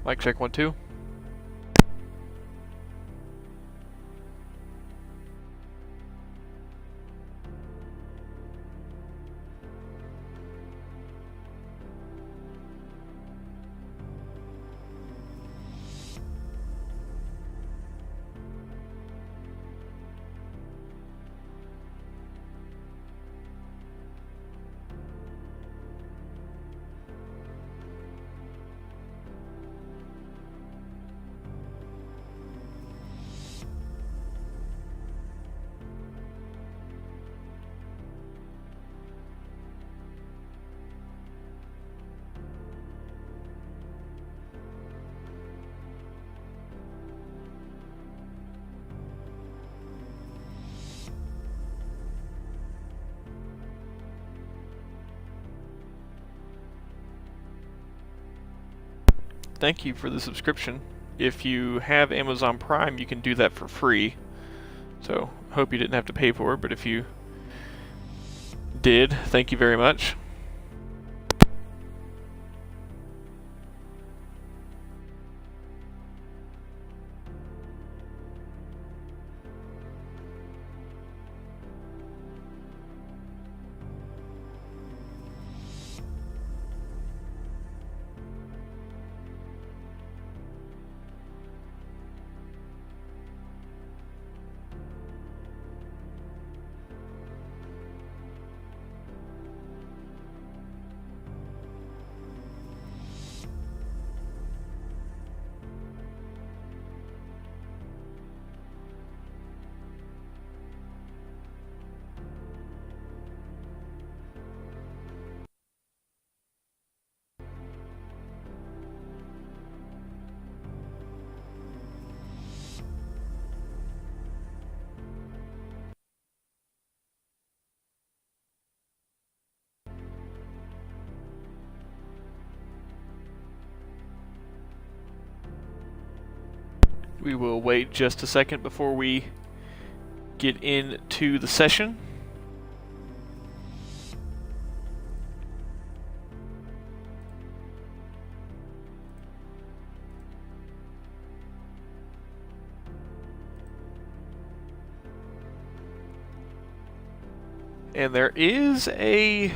Mic check 1 2. Thank you for the subscription. If you have Amazon Prime, you can do that for free. So, hope you didn't have to pay for it, but if you did, thank you very much. We will wait just a second before we get into the session. And there is a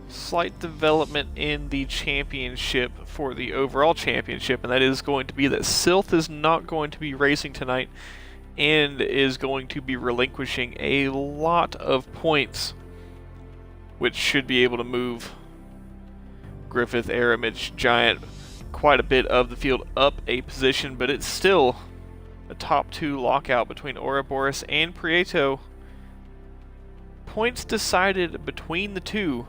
slight development in the championship for the overall championship, and that is going to be that Sylth is not going to be racing tonight and is going to be relinquishing a lot of points, which should be able to move Griffith, Aramich, Giant quite a bit of the field up a position, but it's still a top 2 lockout between Ouroboros and Prieto. Points decided between the two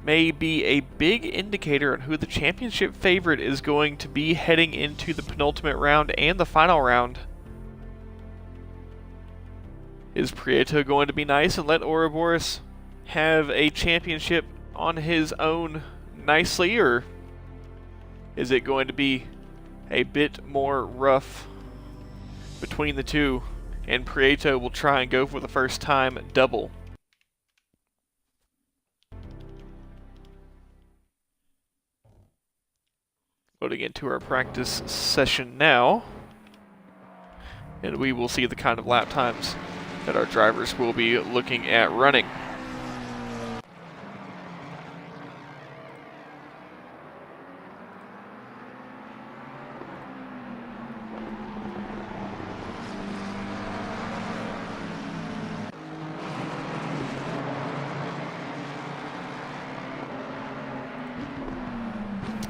may be a big indicator on who the championship favorite is going to be heading into the penultimate round and the final round. Is Prieto going to be nice and let Ouroboros have a championship on his own nicely, or is it going to be a bit more rough between the two, and Prieto will try and go for the first time double? Loading into our practice session now, and we will see the kind of lap times that our drivers will be looking at running.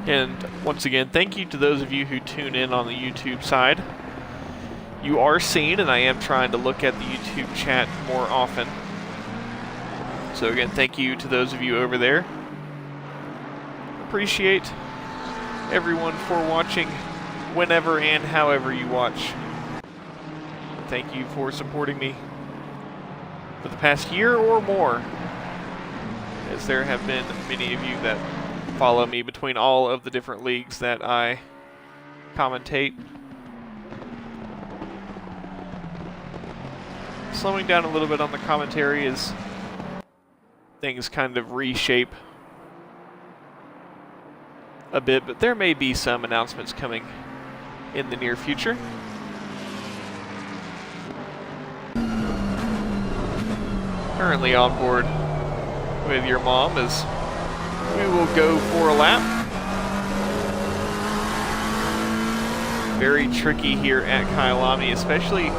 And once again, thank you to those of you who tune in on the YouTube side. You are seen, and I am trying to look at the YouTube chat more often. So again, thank you to those of you over there. Appreciate everyone for watching whenever and however you watch. Thank you for supporting me for the past year or more, as there have been many of you that follow me between all of the different leagues that I commentate. Slowing down a little bit on the commentary as things kind of reshape a bit, but there may be some announcements coming in the near future. Currently on board with your mom as we will go for a lap. Very tricky here at Kyalami, especially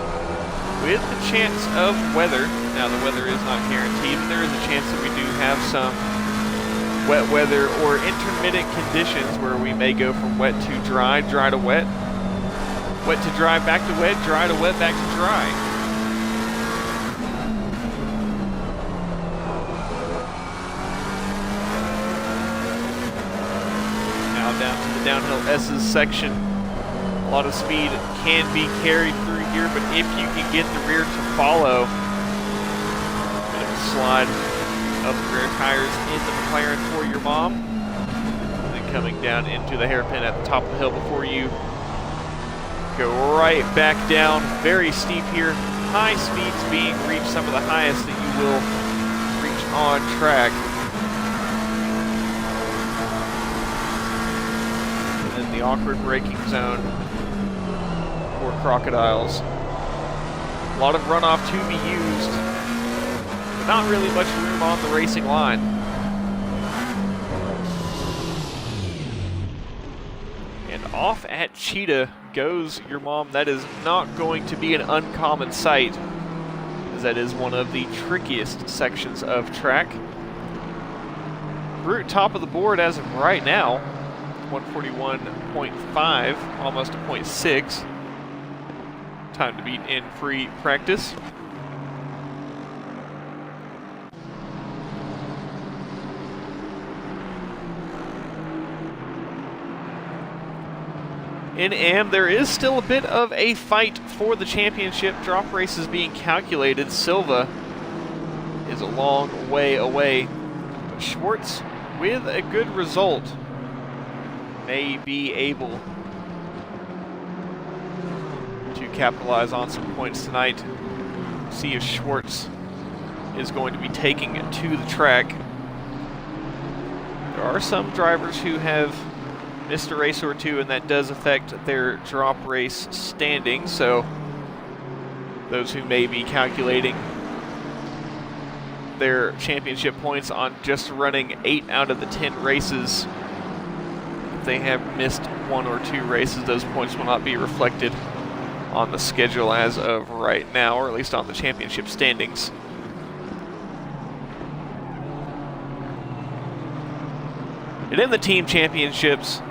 with the chance of weather. Now the weather is not guaranteed, but there is a chance that we do have some wet weather or intermittent conditions where we may go from wet to dry, dry to wet, wet to dry, back to wet, dry to wet, back to dry. Down to the downhill S's section. A lot of speed can be carried through here, but if you can get the rear to follow, a bit of a slide of the rear tires in the McLaren for your mom. And then coming down into the hairpin at the top of the hill before you go right back down. Very steep here. High speeds being reached, some of the highest that you will reach on track. The awkward braking zone for crocodiles. A lot of runoff to be used, but not really much room on the racing line. And off at Cheetah goes your mom. That is not going to be an uncommon sight, as that is one of the trickiest sections of track. Brute top of the board as of right now. 141.5, almost a 0.6. Time to beat in free practice. In AM, there is still a bit of a fight for the championship. Drop races being calculated. Silva is a long way away. But Schwartz, with a good result, may be able to capitalize on some points tonight. See if Schwartz is going to be taking it to the track. There are some drivers who have missed a race or two, and that does affect their drop race standing, so those who may be calculating their championship points on just running 8 out of the 10 races, they have missed 1 or 2 races, those points will not be reflected on the schedule as of right now, or at least on the championship standings. And in the team championships,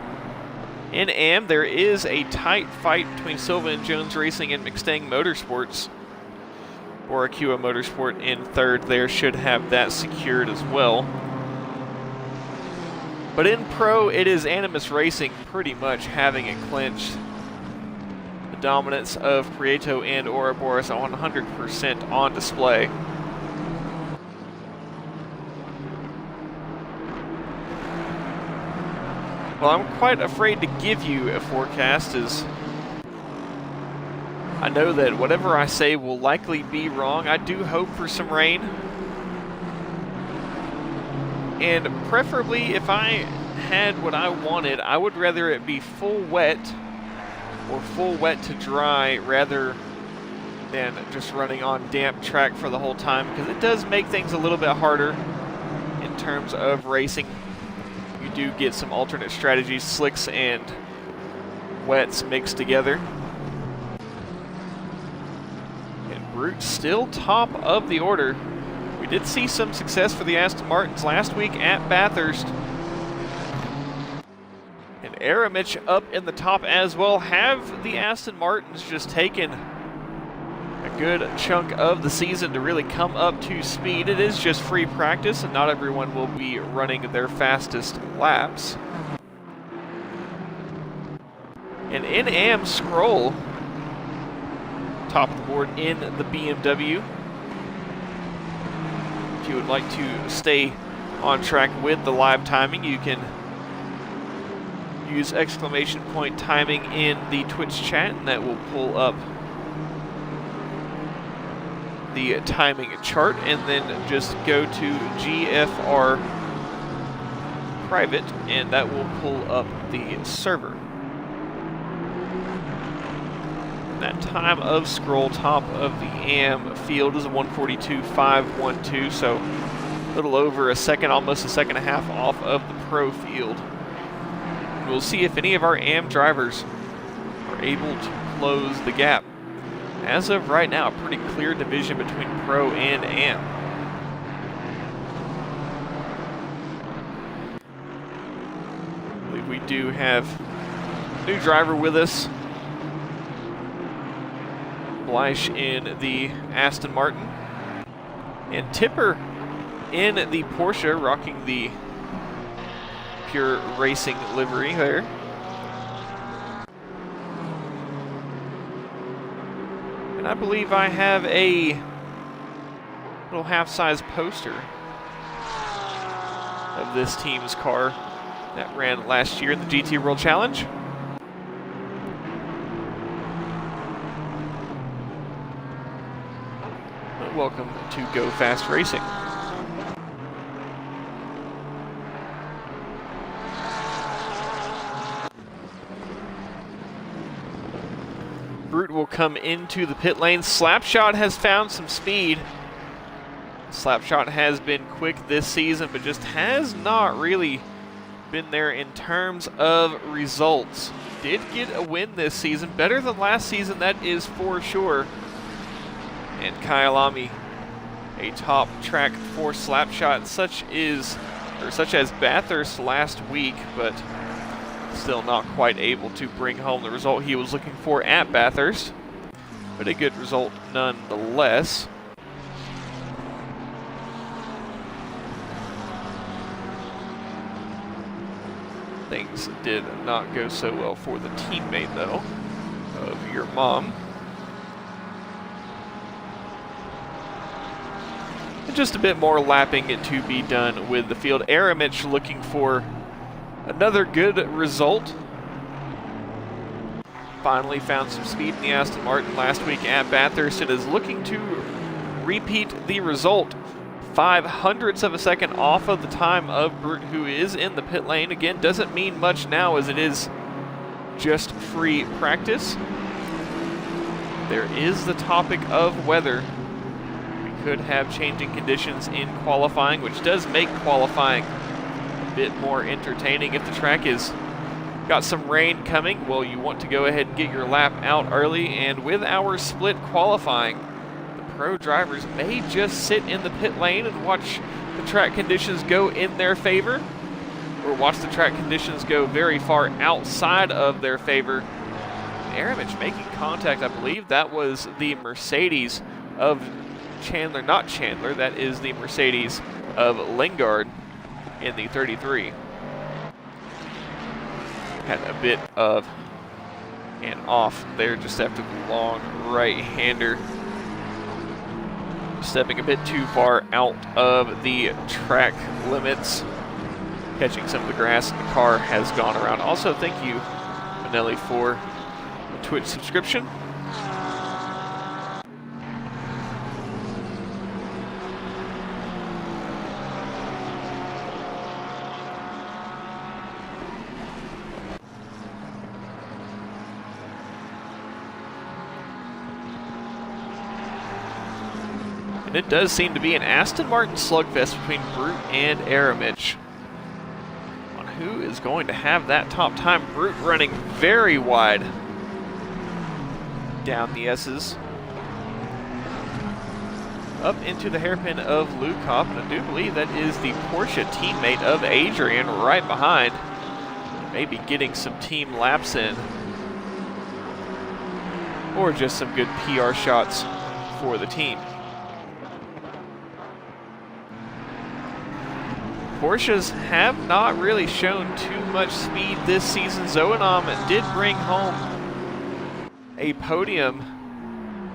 in AM, there is a tight fight between Silva and Jones Racing and McStang Motorsports. Boracua Motorsport in third there should have that secured as well. But in Pro, it is Animus Racing pretty much having it clinched. The dominance of Prieto and Ouroboros 100% on display. Well, I'm quite afraid to give you a forecast, as I know that whatever I say will likely be wrong. I do hope for some rain. And preferably, if I had what I wanted, I would rather it be full wet or full wet to dry rather than just running on damp track for the whole time, because it does make things a little bit harder in terms of racing. You do get some alternate strategies, slicks and wets mixed together. And Brute still top of the order. We did see some success for the Aston Martins last week at Bathurst. And Aramich up in the top as well. Have the Aston Martins just taken a good chunk of the season to really come up to speed? It is just free practice, and not everyone will be running their fastest laps. And in AM, Scroll top of the board in the BMW. If you would like to stay on track with the live timing, you can use exclamation point timing in the Twitch chat, and that will pull up the timing chart, and then just go to GFR private, and that will pull up the server. And that time of scroll top of the AM field is a 142.512, so a little over a second, almost a second and a half off of the pro field. And we'll see if any of our AM drivers are able to close the gap. As of right now, a pretty clear division between pro and AM. I believe we do have a new driver with us. Bleish in the Aston Martin. And Tipper in the Porsche, rocking the Pure Racing livery there. And I believe I have a little half-size poster of this team's car that ran last year in the GT World Challenge. But welcome to GoFAST Racing. Brute will come into the pit lane. Slapshot has found some speed. Slapshot has been quick this season, but just has not really been there in terms of results. Did get a win this season, better than last season, that is for sure. And Kyalami, a top track for Slapshot, such as Bathurst last week, but still not quite able to bring home the result he was looking for at Bathurst, but a good result nonetheless. Things did not go so well for the teammate, though, of your mom. And just a bit more lapping to be done with the field. Aramich looking for another good result. Finally found some speed in the Aston Martin last week at Bathurst and is looking to repeat the result. 0.05 of a second off of the time of Brute, who is in the pit lane. Again, doesn't mean much now as it is just free practice. There is the topic of weather. We could have changing conditions in qualifying, which does make qualifying a bit more entertaining. If the track is got some rain coming, well, you want to go ahead and get your lap out early. And with our split qualifying, pro drivers may just sit in the pit lane and watch the track conditions go in their favor, or watch the track conditions go very far outside of their favor. Aramich making contact. I believe that was the Mercedes of Chandler, not Chandler, that is the Mercedes of Lingard in the 33. Had a bit of an off there just after the long right-hander. Stepping a bit too far out of the track limits, catching some of the grass, and the car has gone around. Also, thank you, Manelli, for the Twitch subscription. And it does seem to be an Aston Martin slugfest between Brute and Aramich on who is going to have that top time. Brute running very wide down the S's, up into the hairpin of Lukop, and I do believe that is the Porsche teammate of Adrian right behind. Maybe getting some team laps in, or just some good PR shots for the team. Porsches have not really shown too much speed this season. Zoenam did bring home a podium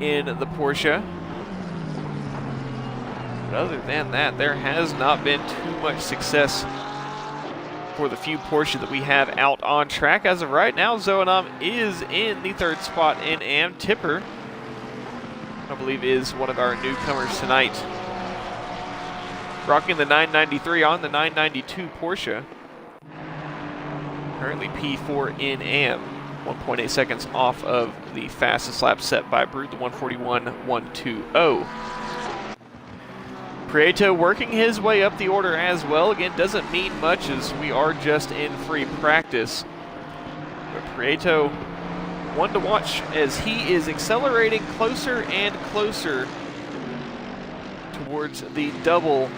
in the Porsche. But other than that, there has not been too much success for the few Porsche that we have out on track. As of right now, Zoenam is in the third spot in AM. Tipper, I believe, is one of our newcomers tonight, rocking the 993 on the 992 Porsche. Currently P4 in AM. 1.8 seconds off of the fastest lap set by Brute, the 141.120. Prieto working his way up the order as well. Again, doesn't mean much as we are just in free practice. But Prieto, one to watch as he is accelerating closer and closer towards the double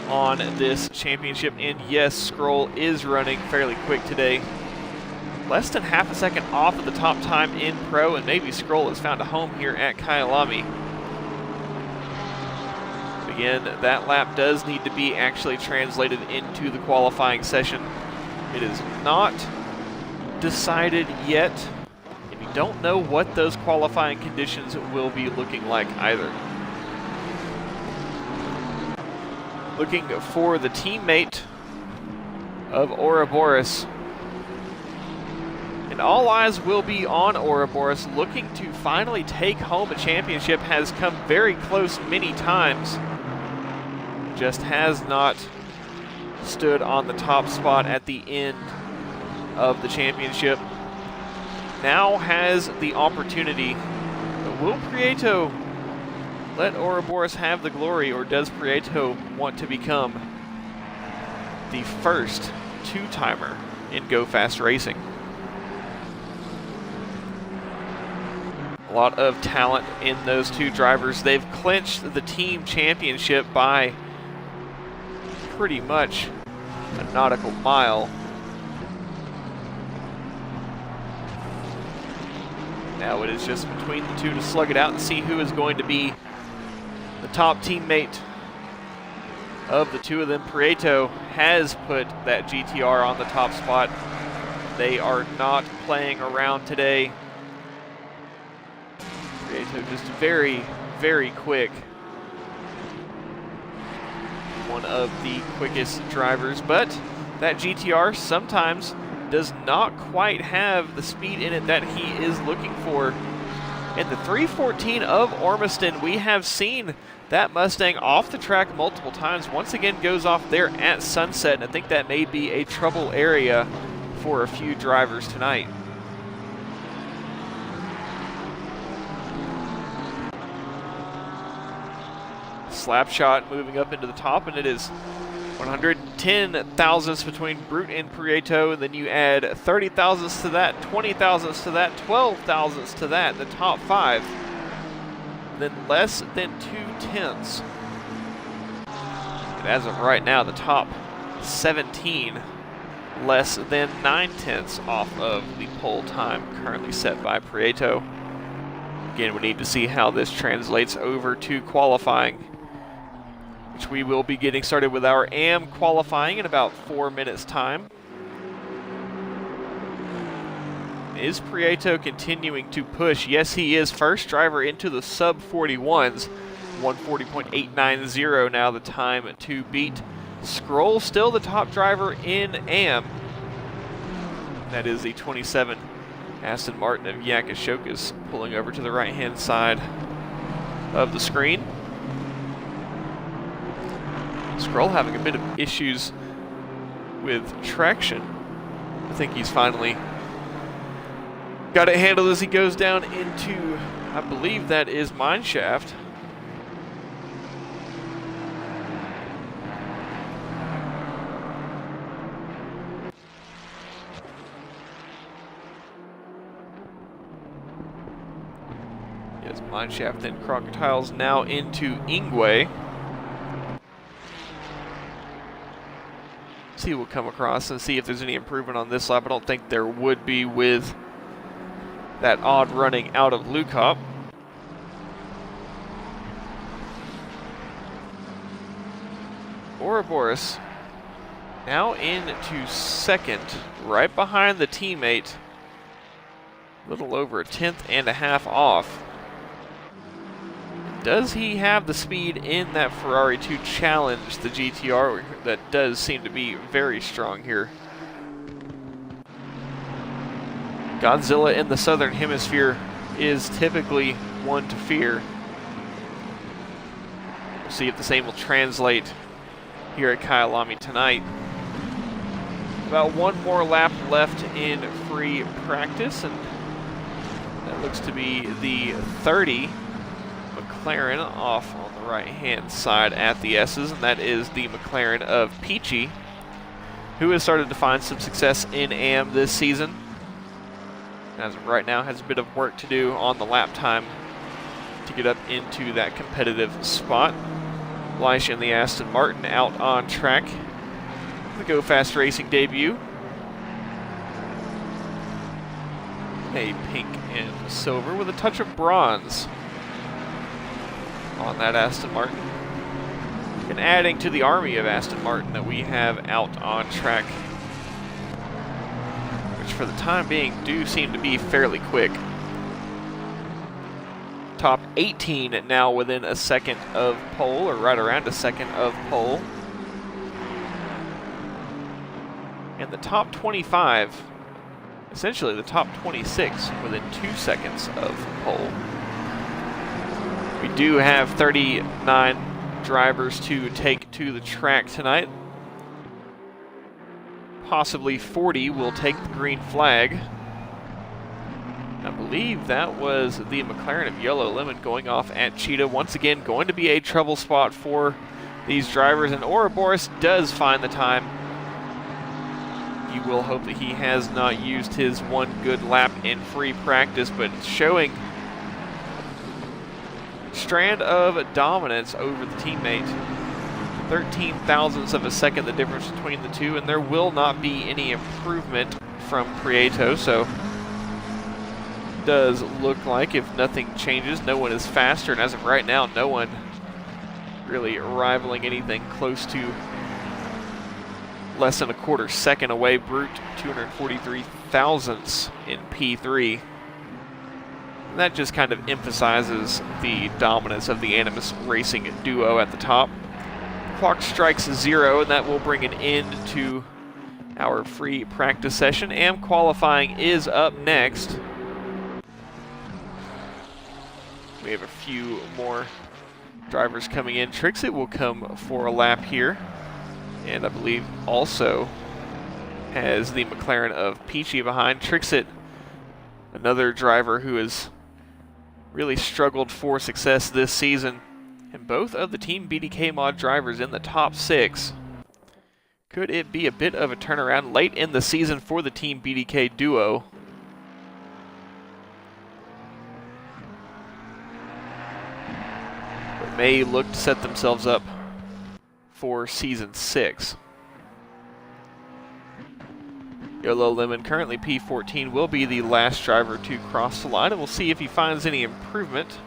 on this championship. And yes, Scroll is running fairly quick today. Less than half a second off of the top time in Pro, and maybe Scroll has found a home here at Kyalami. Again, that lap does need to be actually translated into the qualifying session. It is not decided yet, and you don't know what those qualifying conditions will be looking like either. Looking for the teammate of Ouroboros. And all eyes will be on Ouroboros, looking to finally take home a championship. Has come very close many times. Just has not stood on the top spot at the end of the championship. Now has the opportunity. But will Prieto let Ouroboros have the glory, or does Prieto want to become the first two-timer in GoFAST racing? A lot of talent in those two drivers. They've clinched the team championship by pretty much a nautical mile. Now it is just between the two to slug it out and see who is going to be the top teammate of the two of them. Prieto has put that GTR on the top spot. They are not playing around today. Prieto just very, very quick. One of the quickest drivers, but that GTR sometimes does not quite have the speed in it that he is looking for. In the 314 of Ormiston, we have seen that Mustang off the track multiple times. Once again goes off there at Sunset, and I think that may be a trouble area for a few drivers tonight. Slap shot moving up into the top, and it is 110 thousandths between Brute and Prieto, and then you add 30 thousandths to that, 20 thousandths to that, 12 thousandths to that, the top five, and then less than 2/10. And as of right now, the top 17 less than 9/10 off of the pole time currently set by Prieto. Again, we need to see how this translates over to qualifying, which we will be getting started with our AM qualifying in about 4 minutes time. Is Prieto continuing to push? Yes, he is. First driver into the sub 41s. 140.890 now the time to beat. Scroll still the top driver in AM. That is the 27 Aston Martin of Yakashokas, pulling over to the right-hand side of the screen. Scroll having a bit of issues with traction. I think he's finally got it handled as he goes down into, I believe that is mineshaft. Yes, mineshaft, then Crocodiles now into Ingwe. See what we'll come across and see if there's any improvement on this lap. I don't think there would be with that odd running out of Lukop. Ouroboros now into second, right behind the teammate. A little over a 10.5 off. Does he have the speed in that Ferrari to challenge the GTR? That does seem to be very strong here. Godzilla in the Southern Hemisphere is typically one to fear. We'll see if the same will translate here at Kyalami tonight. About one more lap left in free practice, and that looks to be the 30 McLaren off on the right-hand side at the S's, and that is the McLaren of Peachy, who has started to find some success in AM this season. As of right now, has a bit of work to do on the lap time to get up into that competitive spot. Leish and the Aston Martin out on track. The GoFAST Racing debut. A pink and silver with a touch of bronze on that Aston Martin. And adding to the army of Aston Martin that we have out on track, which for the time being do seem to be fairly quick. Top 18 now within a second of pole, or right around a second of pole. And the top 25, essentially the top 26 within 2 seconds of pole. We do have 39 drivers to take to the track tonight. Possibly 40 will take the green flag. I believe that was the McLaren of Yellow Lemon going off at Cheetah. Once again, going to be a trouble spot for these drivers, and Ouroboros does find the time. You will hope that he has not used his one good lap in free practice, but showing strand of dominance over the teammate. 13 thousandths of a second the difference between the two, and there will not be any improvement from Prieto, so does look like, if nothing changes, no one is faster, and as of right now, no one really rivaling anything close to less than a quarter second away. Brute 243 thousandths in P3. And that just kind of emphasizes the dominance of the Animus Racing duo at the top. Clock strikes 0, and that will bring an end to our free practice session. AM qualifying is up next. We have a few more drivers coming in. Trixit will come for a lap here, and I believe also has the McLaren of Peachy behind. Trixit, another driver who has really struggled for success this season, and both of the Team BDK mod drivers in the top 6. Could it be a bit of a turnaround late in the season for the Team BDK duo? But may look to set themselves up for Season 6. Yellow Lemon, currently P14, will be the last driver to cross the line, and we'll see if he finds any improvement.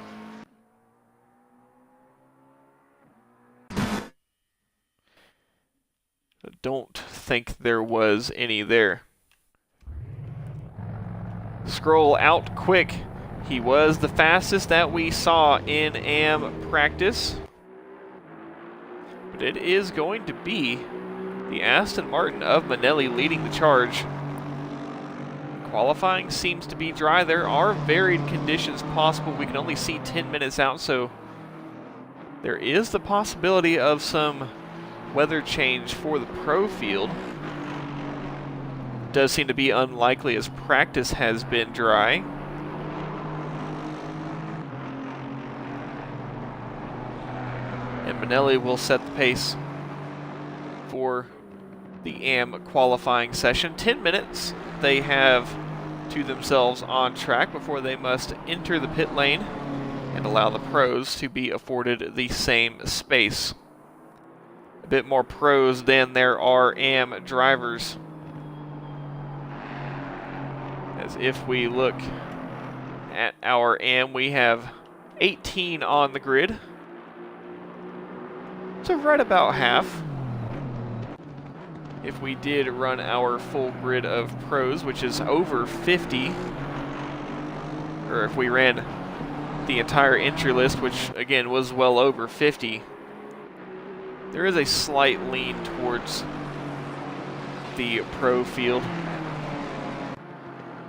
I don't think there was any there. Scroll out quick. He was the fastest that we saw in AM practice. But it is going to be the Aston Martin of Manelli leading the charge. Qualifying seems to be dry. There are varied conditions possible. We can only see 10 minutes out, so there is the possibility of some weather change for the pro field. Does seem to be unlikely as practice has been dry. And Manelli will set the pace for the AM qualifying session. 10 minutes they have to themselves on track before they must enter the pit lane and allow the pros to be afforded the same space. A bit more pros than there are AM drivers. As if we look at our AM, we have 18 on the grid. So right about half. If we did run our full grid of pros, which is over 50, or if we ran the entire entry list, which again was well over 50, there is a slight lean towards the pro field.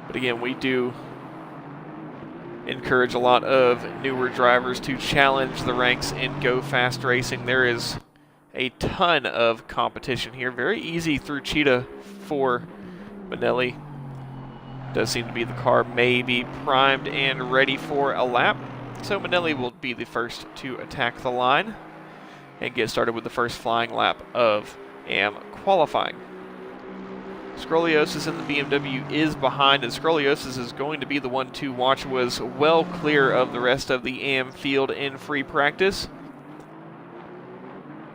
But again, we do encourage a lot of newer drivers to challenge the ranks in GoFAST racing. There is a ton of competition here. Very easy through Cheetah for Manelli. Does seem to be the car maybe primed and ready for a lap. So Manelli will be the first to attack the line and get started with the first flying lap of AM qualifying. Scoliosis in the BMW is behind, and Scoliosis is going to be the one to watch. Was well clear of the rest of the AM field in free practice.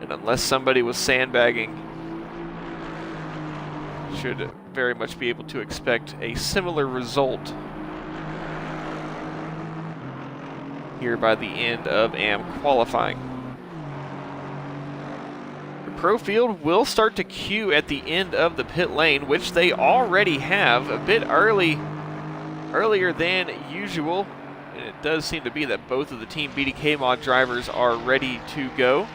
And unless somebody was sandbagging, should very much be able to expect a similar result here by the end of AM qualifying. The Pro Field will start to queue at the end of the pit lane, which they already have a bit earlier than usual. And it does seem to be that both of the Team BDK mod drivers are ready to go.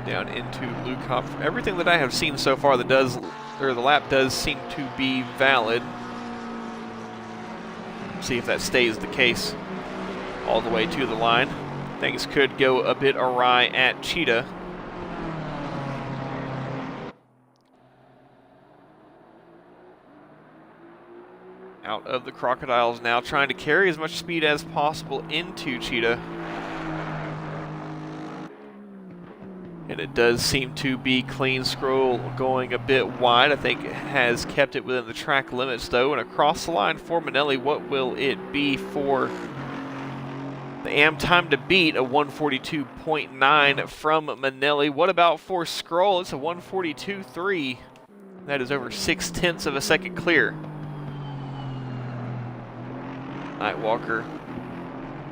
Down into Luke. Everything that I have seen so far that the lap does seem to be valid. See if that stays the case all the way to the line. Things could go a bit awry at Cheetah. Out of the Crocodiles now, trying to carry as much speed as possible into Cheetah. And it does seem to be clean. Scroll going a bit wide. I think it has kept it within the track limits though. And across the line for Manelli, what will it be for the AM time to beat? A 142.9 from Manelli. What about for Scroll? It's a 142.3. That is over 6/10 of a second clear. Nightwalker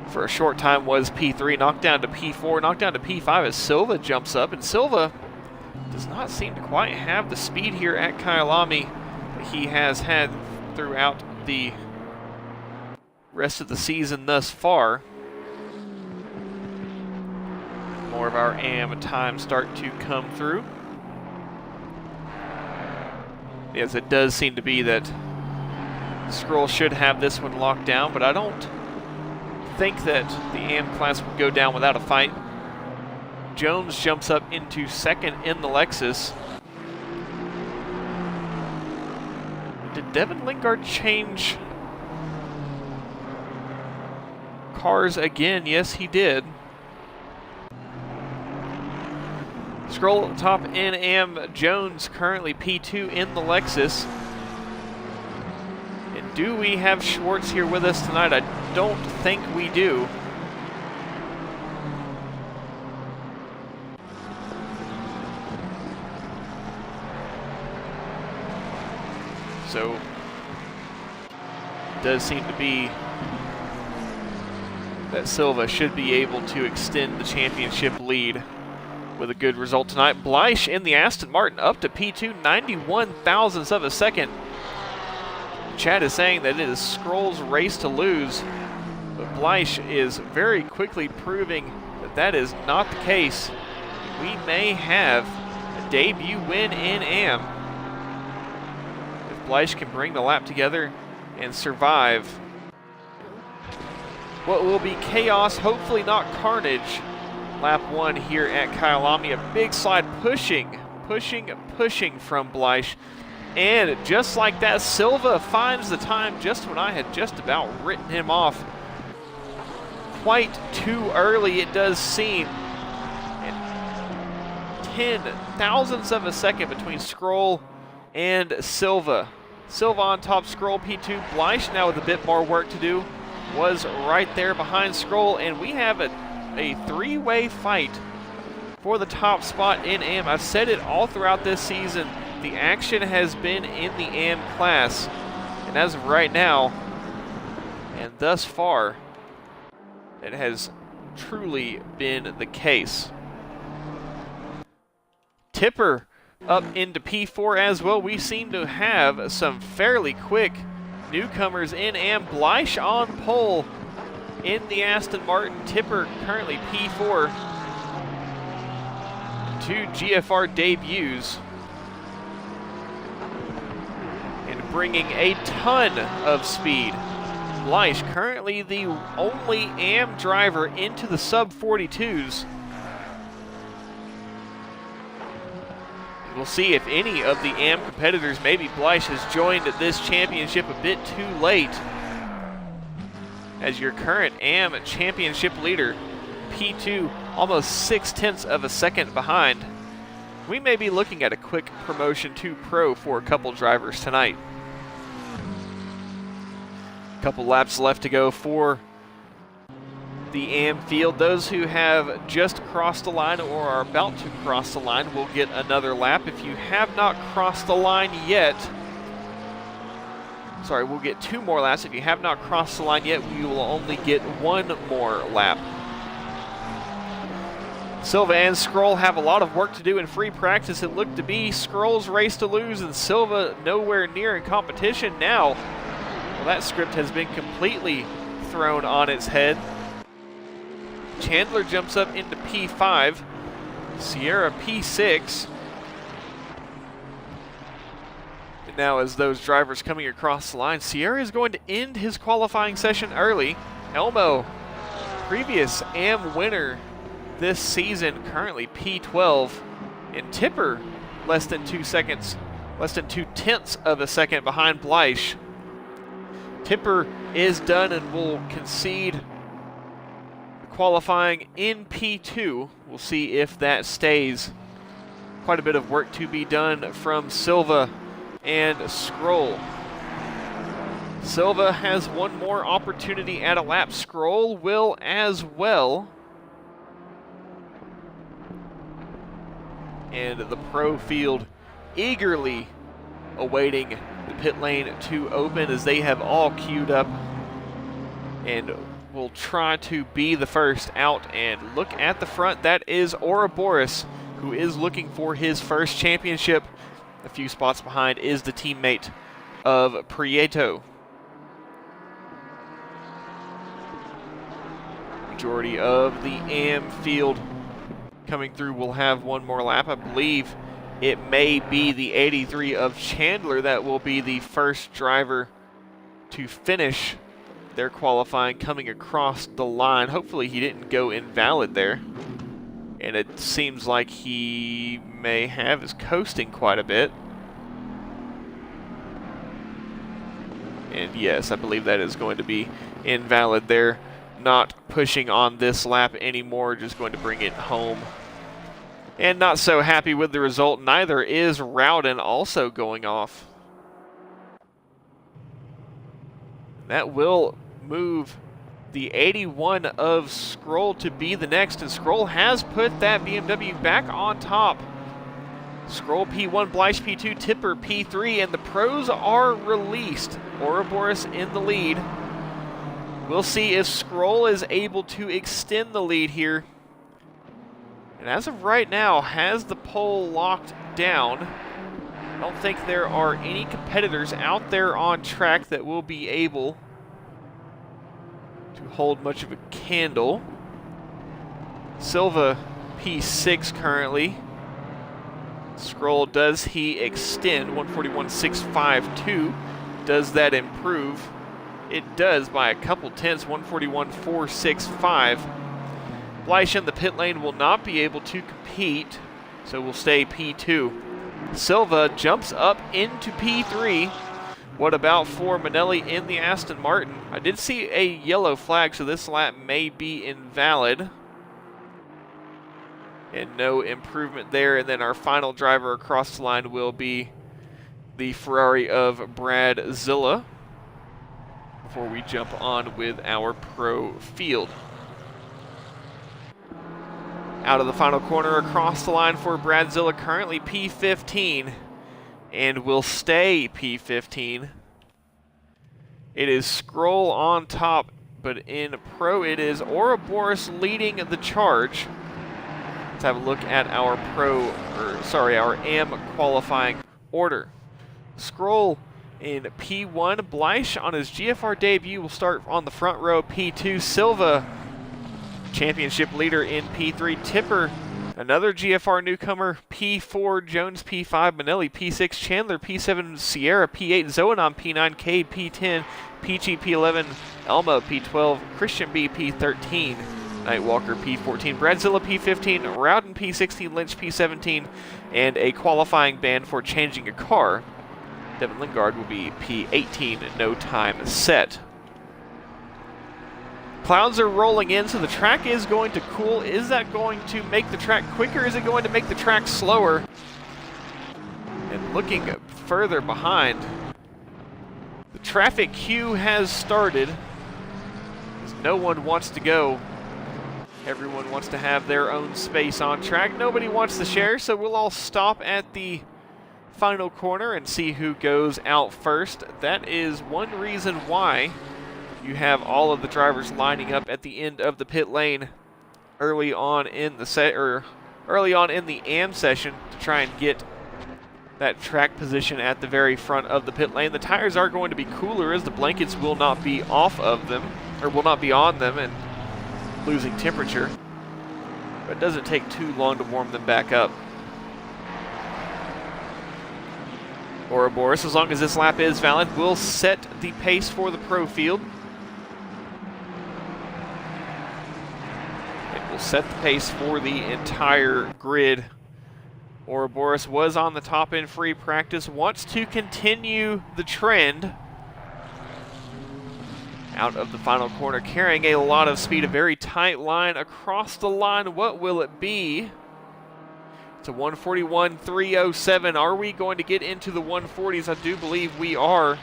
for a short time was P3, knocked down to P4, knocked down to P5 as Silva jumps up, and Silva does not seem to quite have the speed here at Kyalami that he has had throughout the rest of the season thus far. More of our AM times start to come through. Yes, it does seem to be that Scroll should have this one locked down, but I don't think that the AM class would go down without a fight. Jones jumps up into second in the Lexus. Did Devin Lingard change cars again? Yes, he did. Scroll at the top in AM. Jones currently P2 in the Lexus. And do we have Schwartz here with us tonight? I don't think we do. So it does seem to be that Silva should be able to extend the championship lead with a good result tonight. Bleish in the Aston Martin up to P2, 91 thousandths of a second. Chad is saying that it is Scroll's race to lose, but Bleish is very quickly proving that that is not the case. We may have a debut win in AM if Bleish can bring the lap together and survive what will be chaos, hopefully not carnage. Lap 1 here at Kyalami. A big slide pushing from Bleish. And just like that, Silva finds the time just when I had just about written him off. Quite too early, it does seem. And 10 thousandths of a second between Scroll and Silva. Silva on top, Scroll P2. Bleish now with a bit more work to do. Was right there behind Scroll, and we have a three-way fight for the top spot in AM. I've said it all throughout this season. The action has been in the AM class, and as of right now, and thus far, it has truly been the case. Tipper up into P4 as well. We seem to have some fairly quick newcomers in AM. Bleish on pole in the Aston Martin. Tipper currently P4. 2 GFR debuts. And bringing a ton of speed. Bleish currently the only AM driver into the sub-42s. We'll see if any of the AM competitors, maybe Bleish has joined this championship a bit too late, as your current AM championship leader, P2, almost 0.6 of a second behind. We may be looking at a quick promotion to Pro for a couple drivers tonight. A couple laps left to go for the AM field. Those who have just crossed the line or are about to cross the line will get another lap. If you have not crossed the line yet, sorry, we'll get 2 more laps. If you have not crossed the line yet, we will only get 1 more lap. Silva and Scroll have a lot of work to do in free practice. It looked to be Scroll's race to lose and Silva nowhere near in competition now. Well, that script has been completely thrown on its head. Chandler jumps up into P5, Sierra P6. And now as those drivers coming across the line, Sierra is going to end his qualifying session early. Elmo, previous AM winner this season, currently P12. And Tipper, less than 0.2 of a second behind Bleish. Tipper is done and will concede qualifying in P2. We'll see if that stays. Quite a bit of work to be done from Silva and Scroll. Silva has 1 more opportunity at a lap. Scroll will as well. And the Pro field eagerly awaiting the pit lane to open as they have all queued up and will try to be the first out. And look at the front, that is Ouroboros, who is looking for his first championship. A few spots behind is the teammate of Prieto. Majority of the AM field coming through will have 1 more lap. I believe it may be the 83 of Chandler that will be the first driver to finish their qualifying coming across the line. Hopefully he didn't go invalid there. And it seems like he may have, is coasting quite a bit. And yes, I believe that is going to be invalid there. Not pushing on this lap anymore, just going to bring it home. And not so happy with the result, neither is Rowden, also going off. That will move the 81 of Scroll to be the next, and Scroll has put that BMW back on top. Scroll P1, Bleish P2, Tipper P3, and the pros are released. Ouroboros in the lead. We'll see if Scroll is able to extend the lead here. And as of right now, has the pole locked down. I don't think there are any competitors out there on track that will be able to hold much of a candle. Silva P6 currently. Scroll, does he extend? 141.652. Does that improve? It does by a couple tenths, 141.465. Bleish in the pit lane will not be able to compete, so we'll stay P2. Silva jumps up into P3. What about for Manelli in the Aston Martin? I did see a yellow flag, so this lap may be invalid. And no improvement there. And then our final driver across the line will be the Ferrari of Brad Zilla before we jump on with our pro field. Out of the final corner across the line for Brad Zilla, currently P15, and will stay P15. It is Scroll on top, but in pro it is Ouroboros leading the charge. Let's have a look at our our AM qualifying order. Scroll In P1, Bleish on his GFR debut will start on the front row. P2, Silva, championship leader in P3. Tipper, another GFR newcomer. P4, Jones. P5, Manelli. P6, Chandler. P7, Sierra. P8, Zoanon. P9, Cade. P10, Peachy. P11, Elmo. P12, Christian B. P13, Nightwalker. P14, Bradzilla. P15, Rowden. P16, Lynch. P17, and a qualifying ban for changing a car. Devin Lingard will be P18, no time set. Clouds are rolling in, so the track is going to cool. Is that going to make the track quicker? Is it going to make the track slower? And looking further behind, the traffic queue has started. No one wants to go. Everyone wants to have their own space on track. Nobody wants to share, so we'll all stop at the final corner and see who goes out first. That is one reason why you have all of the drivers lining up at the end of the pit lane early on in the early on in the AM session to try and get that track position at the very front of the pit lane. The tires are going to be cooler as the blankets will not be off of them, or will not be on them and losing temperature. But it doesn't take too long to warm them back up. Ouroboros, as long as this lap is valid, will set the pace for the pro field. It will set the pace for the entire grid. Ouroboros was on the top in free practice, wants to continue the trend out of the final corner, carrying a lot of speed, a very tight line across the line. What will it be? It's a 141.307. Are we going to get into the 140s? I do believe we are.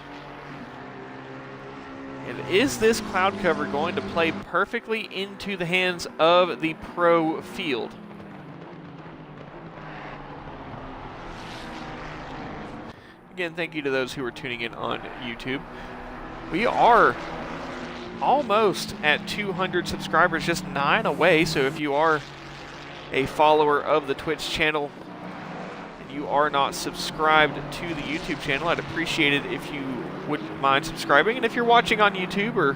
And is this cloud cover going to play perfectly into the hands of the pro field? Again, thank you to those who are tuning in on YouTube. We are almost at 200 subscribers, just 9 away, so if you are a follower of the Twitch channel and you are not subscribed to the YouTube channel, I'd appreciate it if you wouldn't mind subscribing. And if you're watching on YouTube or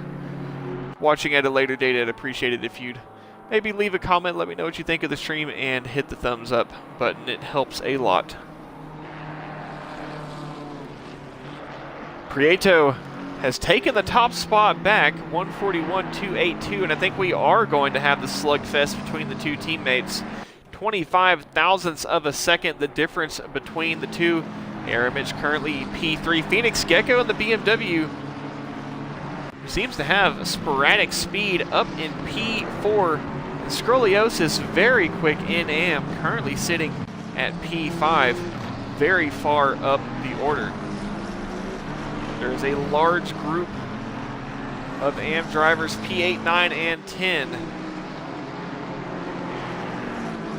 watching at a later date, I'd appreciate it if you'd maybe leave a comment, let me know what you think of the stream, and hit the thumbs up button. It helps a lot. Prieto has taken the top spot back, 141.282, and I think we are going to have the slugfest between the two teammates. 25 thousandths of a second, the difference between the two. Aramich currently P3. Phoenix Gecko in the BMW seems to have sporadic speed up in P4. And Scoliosis very quick in AM, currently sitting at P5, very far up the order. There is a large group of AM drivers, P8, 9, and 10.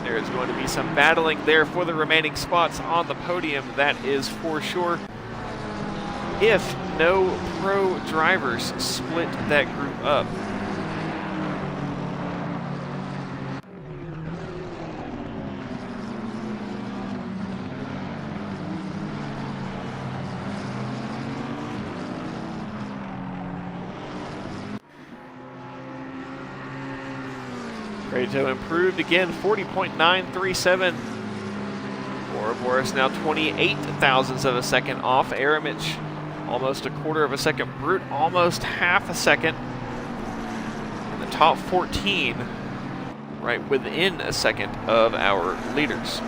There is going to be some battling there for the remaining spots on the podium, that is for sure. If no pro drivers split that group up. Prieto improved again, 40.937. Ouroboros now 28 thousandths of a second off. Aramich almost a quarter of a second. Brute almost half a second. In the top 14, right within a second of our leaders.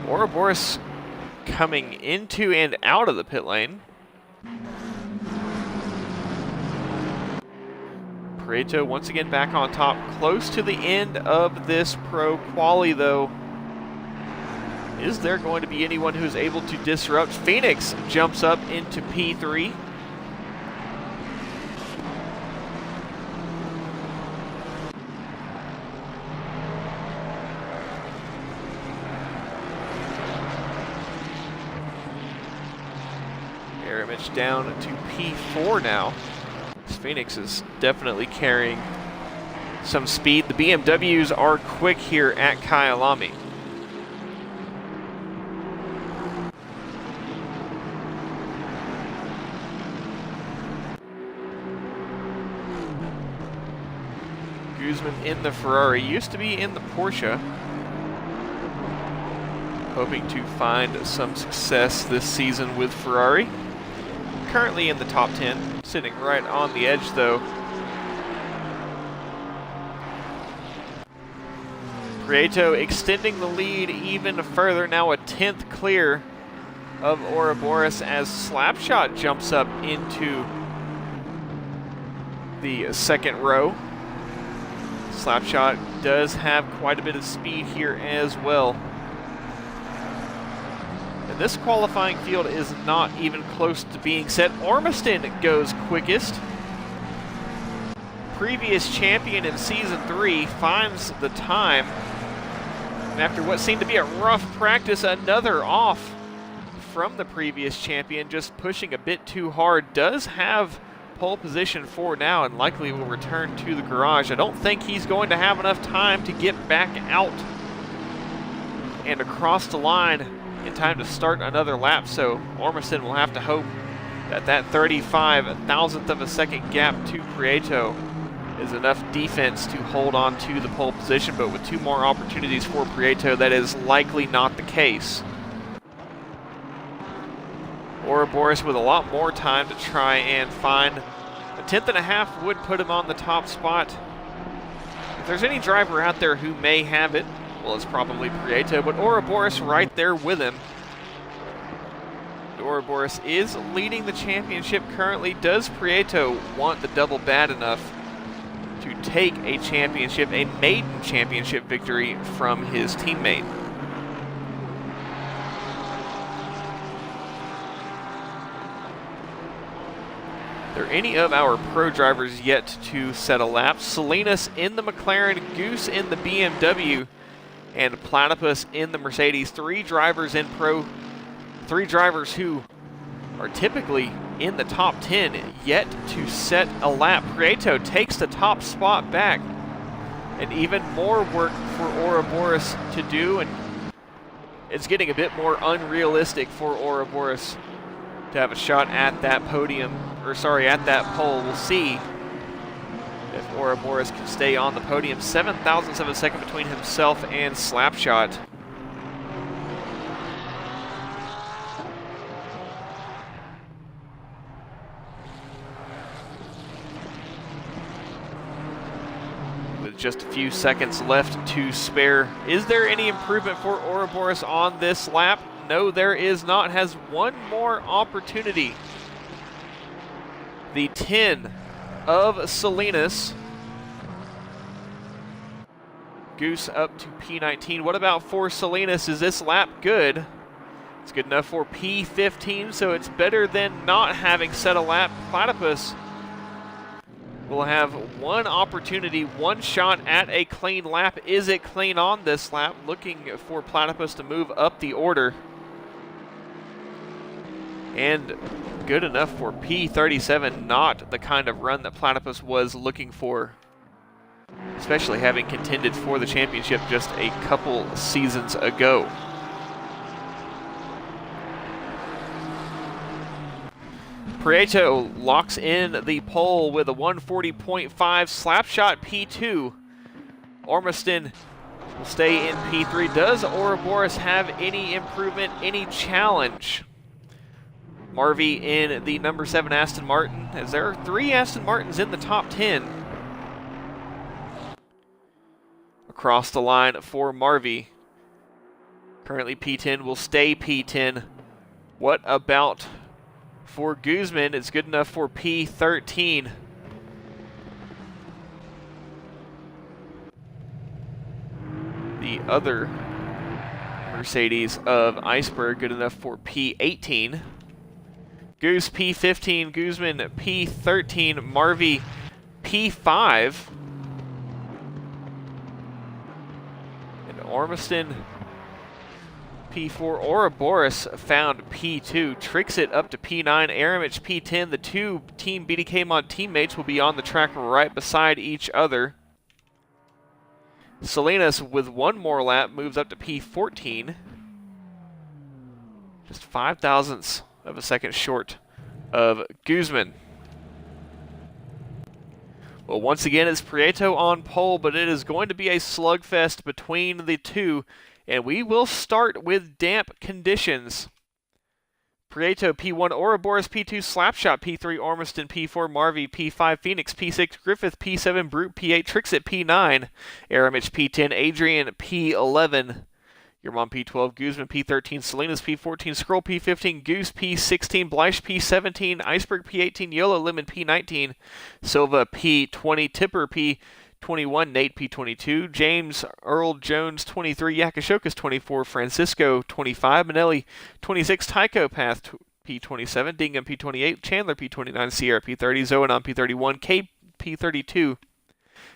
Ouroboros coming into and out of the pit lane. Prieto once again back on top, close to the end of this pro quali though. Is there going to be anyone who's able to disrupt? Phoenix jumps up into P3. Aramich down to P4 now. Phoenix is definitely carrying some speed. The BMWs are quick here at Kyalami. Guzman in the Ferrari, used to be in the Porsche. Hoping to find some success this season with Ferrari. Currently in the top 10, sitting right on the edge though. Prieto extending the lead even further, now a 10th clear of Ouroboros as Slapshot jumps up into the second row. Slapshot does have quite a bit of speed here as well. And this qualifying field is not even close to being set. Ormiston goes quickest. Previous champion in Season 3 finds the time. And after what seemed to be a rough practice, another off from the previous champion, just pushing a bit too hard. Does have pole position for now and likely will return to the garage. I don't think he's going to have enough time to get back out and across the line in time to start another lap, so Ormiston will have to hope that that 35,000th of a second gap to Prieto is enough defense to hold on to the pole position, but with 2 more opportunities for Prieto, that is likely not the case. Ouroboros with a lot more time to try and find. A 10th and a half would put him on the top spot. If there's any driver out there who may have it, well, it's probably Prieto, but Ouroboros right there with him. Ouroboros is leading the championship currently. Does Prieto want the double bad enough to take a championship, a maiden championship victory from his teammate? Are there any of our pro drivers yet to set a lap? Salinas in the McLaren, Goose in the BMW, and Platypus in the Mercedes. 3 drivers in pro, 3 drivers who are typically in the top 10 yet to set a lap. Prieto takes the top spot back, and even more work for Ouroboros to do, and it's getting a bit more unrealistic for Ouroboros to have a shot at that podium, or sorry, at that pole. We'll see if Ouroboros can stay on the podium. 7,000ths of a second between himself and Slapshot. With just a few seconds left to spare, is there any improvement for Ouroboros on this lap? No, there is not. Has one more opportunity. The 10 of Salinas. Goose up to P19. What about for Salinas? Is this lap good? It's good enough for P15, so it's better than not having set a lap. Platypus will have one opportunity, one shot at a clean lap. Is it clean on this lap? Looking for Platypus to move up the order. And good enough for P37, not the kind of run that Platypus was looking for, especially having contended for the championship just a couple seasons ago. Prieto locks in the pole with a 140.5. Slapshot P2. Ormiston will stay in P3. Does Ouroboros have any improvement, any challenge? Marvy in the number 7 Aston Martin, as there are 3 Aston Martins in the top 10. Across the line for Marvy. Currently P10, will stay P10. What about for Guzman? It's good enough for P13. The other Mercedes of Iceberg, good enough for P18. Goose P15, Guzman P13, Marvy P5. And Ormiston P4. Ouroboros found P2, tricks it up to P9. Aramich P10. The 2 Team BDK Mod teammates will be on the track right beside each other. Salinas, with one more lap, moves up to P14. Just 5 thousandths of a second short of Guzman. Well, once again, it's Prieto on pole, but it is going to be a slugfest between the two, and we will start with damp conditions. Prieto P1, Ouroboros P2, Slapshot P3, Ormiston P4, Marvy P5, Phoenix P6, Griffith P7, Brute P8, Trixit P9, Aramich P10, Adrian P11, Yermon P12, Guzman P13, Salinas P14, Scroll P15, Goose P16, Bleish P17, Iceberg P18, Yolo Lemon P19, Silva P20, Tipper P21, Nate P22, James Earl Jones 23, Yakashokas 24, Francisco 25, Manelli 26, Tycho Path P27, Dingham P28, Chandler P29, Sierra P30, Zoanon P31, K P32,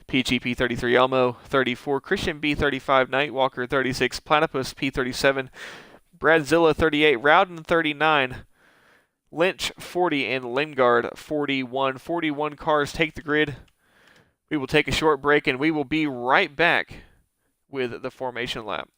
PG P33, Elmo 34, Christian B35, Nightwalker 36, Platypus P37, Bradzilla 38, Rowden 39, Lynch 40, and Lingard 41. 41 cars take the grid. We will take a short break, and we will be right back with the formation lap.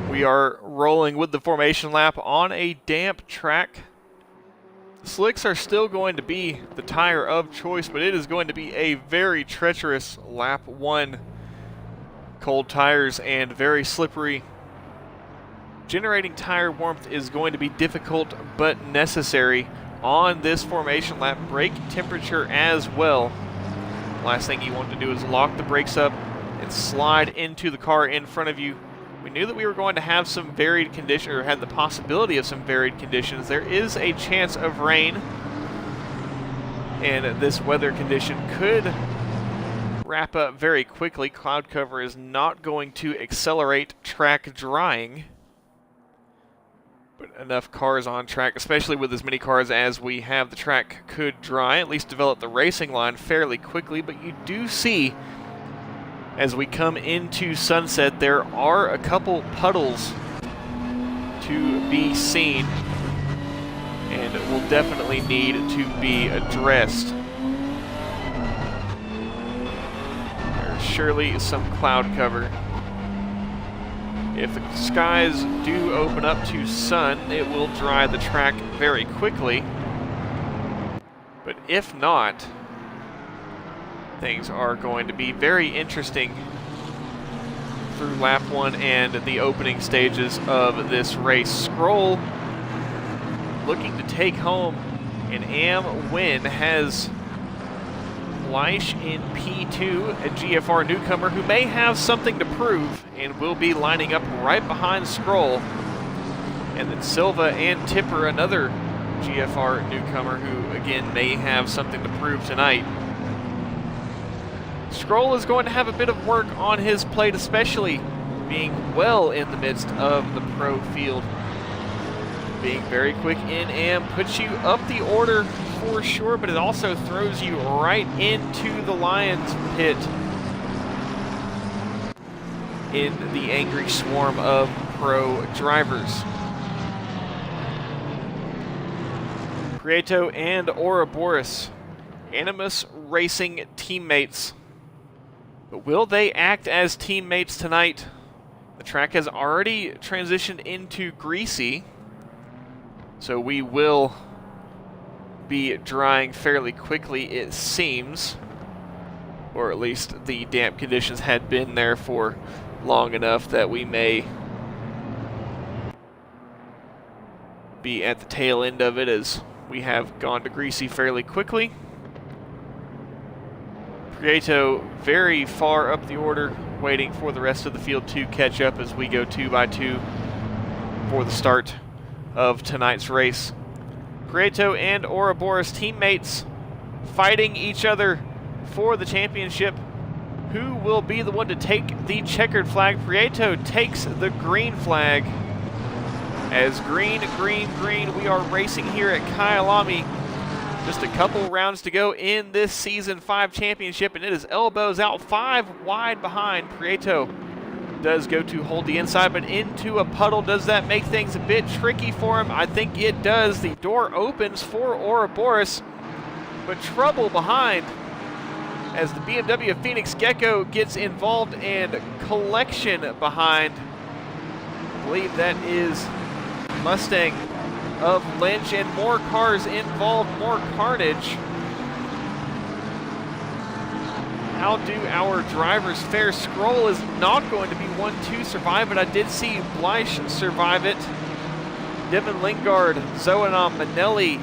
We are rolling with the formation lap on a damp track. Slicks are still going to be the tire of choice, but it is going to be a very treacherous lap one. Cold tires and very slippery. Generating tire warmth is going to be difficult but necessary on this formation lap. Brake temperature as well. Last thing you want to do is lock the brakes up and slide into the car in front of you. We knew that we were going to have some varied conditions, or had the possibility of some varied conditions. There is a chance of rain, and this weather condition could wrap up very quickly. Cloud cover is not going to accelerate track drying, but enough cars on track, especially with as many cars as we have, the track could dry, at least develop the racing line fairly quickly. But you do see, as we come into sunset, there are a couple puddles to be seen, and will definitely need to be addressed. There's surely some cloud cover. If the skies do open up to sun, it will dry the track very quickly. But if not, things are going to be very interesting through lap 1 and the opening stages of this race. Scroll looking to take home an AM win, has Leish in P2, a GFR newcomer who may have something to prove and will be lining up right behind Scroll. And then Silva and Tipper, another GFR newcomer who, again, may have something to prove tonight. Scroll is going to have a bit of work on his plate, especially being well in the midst of the pro field. Being very quick in AM puts you up the order for sure, but it also throws you right into the Lions pit in the angry swarm of pro drivers. Prieto and Ouroboros, Animus Racing teammates. But will they act as teammates tonight? The track has already transitioned into greasy, so we will be drying fairly quickly, it seems. Or at least the damp conditions had been there for long enough that we may be at the tail end of it, as we have gone to greasy fairly quickly. Prieto very far up the order, waiting for the rest of the field to catch up as we go 2 by 2 for the start of tonight's race. Prieto and Ouroboros teammates fighting each other for the championship. Who will be the one to take the checkered flag? Prieto takes the green flag. As green, green, green, we are racing here at Kyalami. Just a couple rounds to go in this Season 5 championship, and it is elbows out, 5 wide behind. Prieto does go to hold the inside, but into a puddle. Does that make things a bit tricky for him? I think it does. The door opens for Ouroboros, but trouble behind as the BMW of Phoenix Gecko gets involved, and collection behind. I believe that is Mustang of Lynch, and more cars involved, more carnage. How do our drivers fare? Scroll is not going to be one to survive, but I did see Leish survive it. Devin Lingard, Zoanam, Manelli,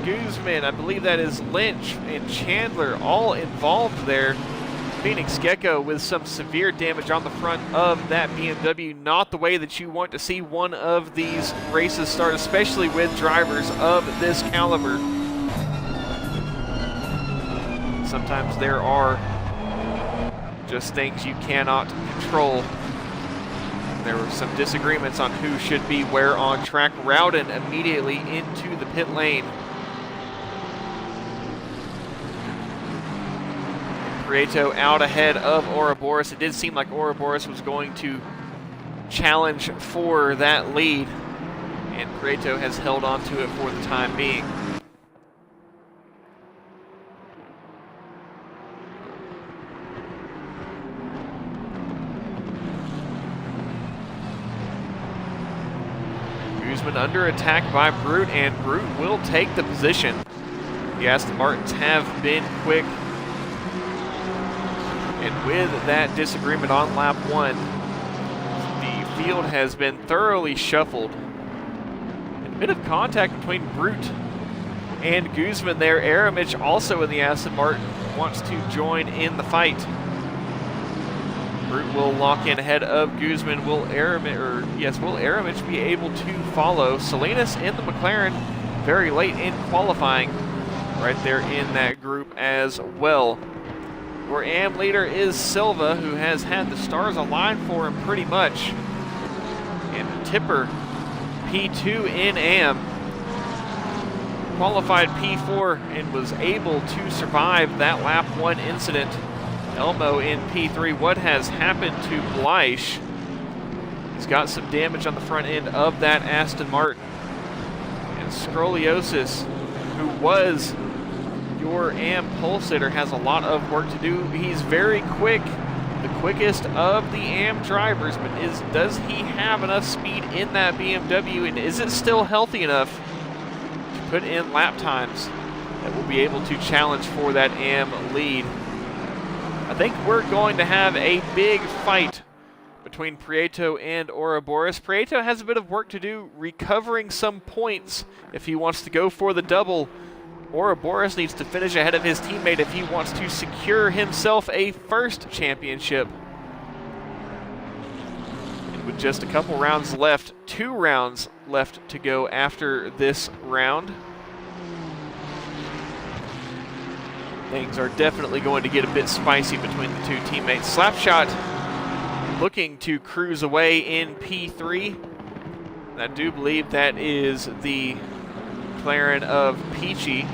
Guzman, I believe that is Lynch, and Chandler all involved there. Phoenix Gecko with some severe damage on the front of that BMW. Not the way that you want to see one of these races start, especially with drivers of this caliber. Sometimes there are just things you cannot control. There were some disagreements on who should be where on track. Rowden immediately into the pit lane. Prieto out ahead of Ouroboros. It did seem like Ouroboros was going to challenge for that lead, and Prieto has held on to it for the time being. Guzman under attack by Brute, and Brute will take the position. The Aston Martins have been quick. And with that disagreement on lap 1, the field has been thoroughly shuffled. And a bit of contact between Brute and Guzman there. Aramich, also in the Aston Martin, wants to join in the fight. Brute will lock in ahead of Guzman. Will Aramich be able to follow? Salinas in the McLaren very late in qualifying, right there in that group as well. Our AM leader is Silva, who has had the stars align for him pretty much. And Tipper, P2 in AM. Qualified P4 and was able to survive that lap 1 incident. Elmo in P3. What has happened to Leish? He's got some damage on the front end of that Aston Martin. And Scoliosis, who was your AM pole sitter, has a lot of work to do. He's very quick, the quickest of the AM drivers, but does he have enough speed in that BMW, and is it still healthy enough to put in lap times that will be able to challenge for that AM lead? I think we're going to have a big fight between Prieto and Ouroboros. Prieto has a bit of work to do recovering some points if he wants to go for the double. Ouroboros needs to finish ahead of his teammate if he wants to secure himself a first championship. And with just a couple rounds left, 2 rounds left to go after this round, things are definitely going to get a bit spicy between the two teammates. Slapshot looking to cruise away in P3. I do believe that is the McLaren of Peachy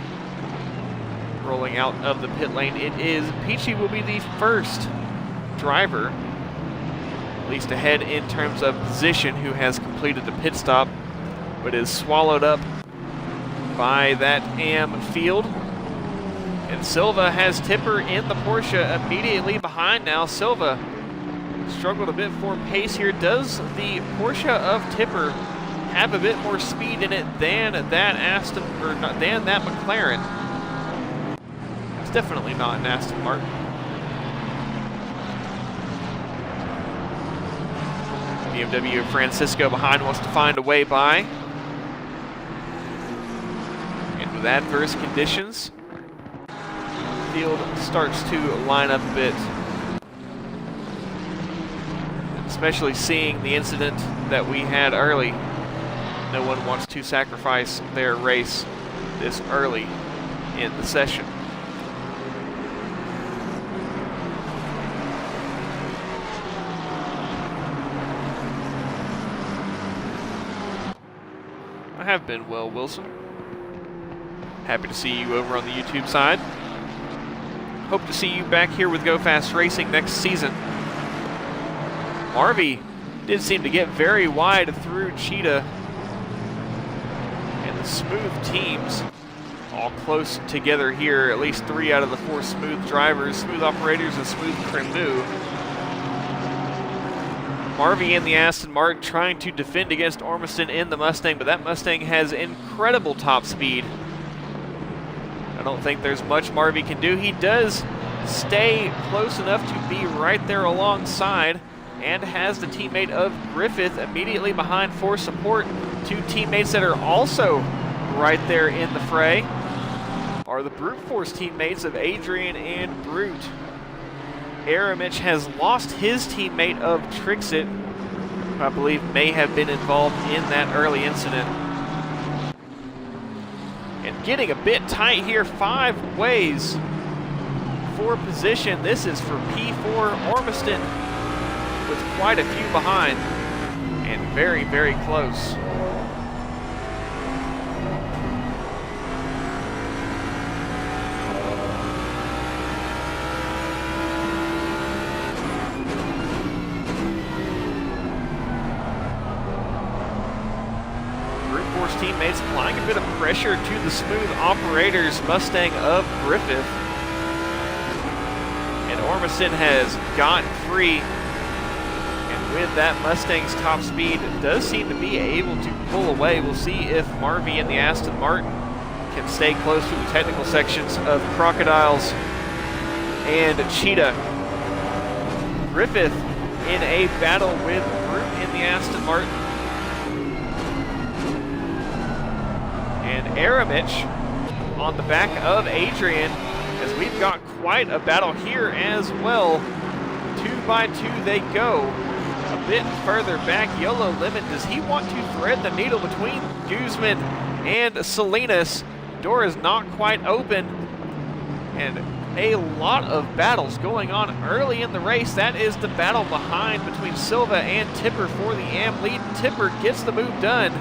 rolling out of the pit lane. It is. Peachy will be the first driver, at least ahead in terms of position, who has completed the pit stop, but is swallowed up by that AM field. And Silva has Tipper in the Porsche immediately behind now. Silva struggled a bit for pace here. Does the Porsche of Tipper have a bit more speed in it than that than that McLaren? It's definitely not an Aston Martin. BMW Francisco behind wants to find a way by. And with adverse conditions, the field starts to line up a bit. Especially seeing the incident that we had early. No one wants to sacrifice their race this early in the session. I have been well, Wilson. Happy to see you over on the YouTube side. Hope to see you back here with GoFAST Racing next season. Marvy did seem to get very wide through Cheetah, and the smooth teams all close together here. At least 3 out of the 4 smooth drivers, smooth operators, and smooth crew. Marvy in the Aston Martin trying to defend against Ormiston in the Mustang, but that Mustang has incredible top speed. I don't think there's much Marvy can do. He does stay close enough to be right there alongside, and has the teammate of Griffith immediately behind for support. 2 teammates that are also right there in the fray are the Brute Force teammates of Adrian and Brute. Aramich has lost his teammate of Trixit, who I believe may have been involved in that early incident. And getting a bit tight here, 5 ways for position. This is for P4 Ormiston, with quite a few behind, and very, very close. Brute Force teammates applying a bit of pressure to the smooth operators Mustang of Griffith. And Ormiston has gotten free. With that Mustang's top speed, does seem to be able to pull away. We'll see if Marvy and the Aston Martin can stay close to the technical sections of Crocodiles and Cheetah. Griffith in a battle with Brute in the Aston Martin. And Aramich on the back of Adrian, as we've got quite a battle here as well. 2 by 2 they go. A bit further back, Yellow Lemon, does he want to thread the needle between Guzman and Salinas? Door is not quite open, and a lot of battles going on early in the race. That is the battle behind between Silva and Tipper for the AM lead. Tipper gets the move done.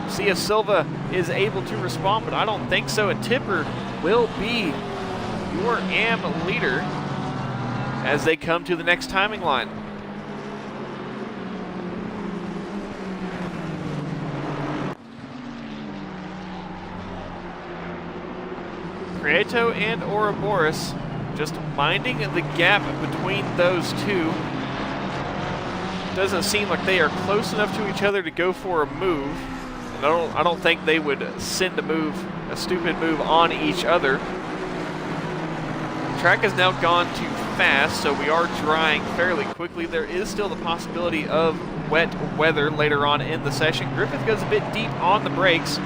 See if Silva is able to respond, but I don't think so, and Tipper will be your AM leader as they come to the next timing line. Prieto and Ouroboros just minding the gap between those two. Doesn't seem like they are close enough to each other to go for a move. And I don't think they would send a stupid move on each other. The track has now gone to fast, so we are drying fairly quickly. There is still the possibility of wet weather later on in the session. Griffith goes a bit deep on the brakes.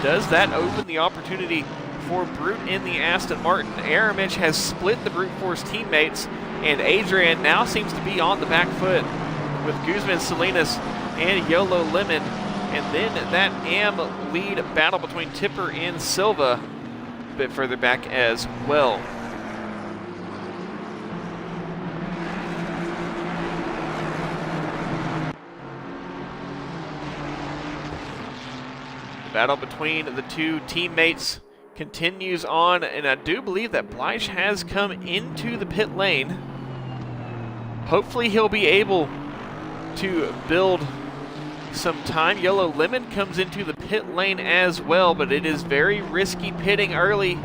Does that open the opportunity for Brute in the Aston Martin? Aramich has split the Brute Force teammates, and Adrian now seems to be on the back foot with Guzman, Salinas, and Yolo Lemon. And then that AM lead battle between Tipper and Silva a bit further back as well. The battle between the two teammates continues on, and I do believe that Bleish has come into the pit lane. Hopefully he'll be able to build some time. Yellow Lemon comes into the pit lane as well, but it is very risky pitting early.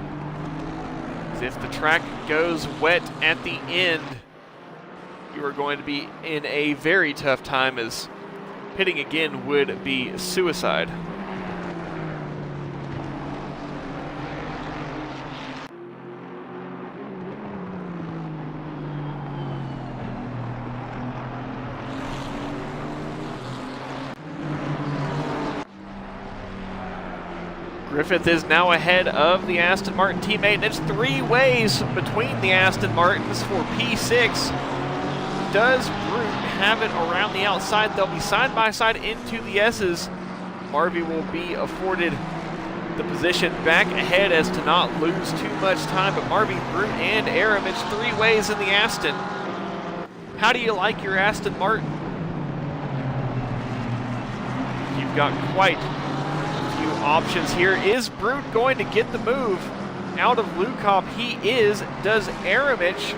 If the track goes wet at the end, you are going to be in a very tough time, as pitting again would be suicide. Griffith is now ahead of the Aston Martin teammate, and it's 3 ways between the Aston Martins for P6. Does Brute have it around the outside? They'll be side by side into the S's. Marvy will be afforded the position back ahead as to not lose too much time, but Marvy, Brute, and Aramich 3 ways in the Aston. How do you like your Aston Martin? You've got quite options here. Is Brute going to get the move out of Lukop? He is. Does Aramich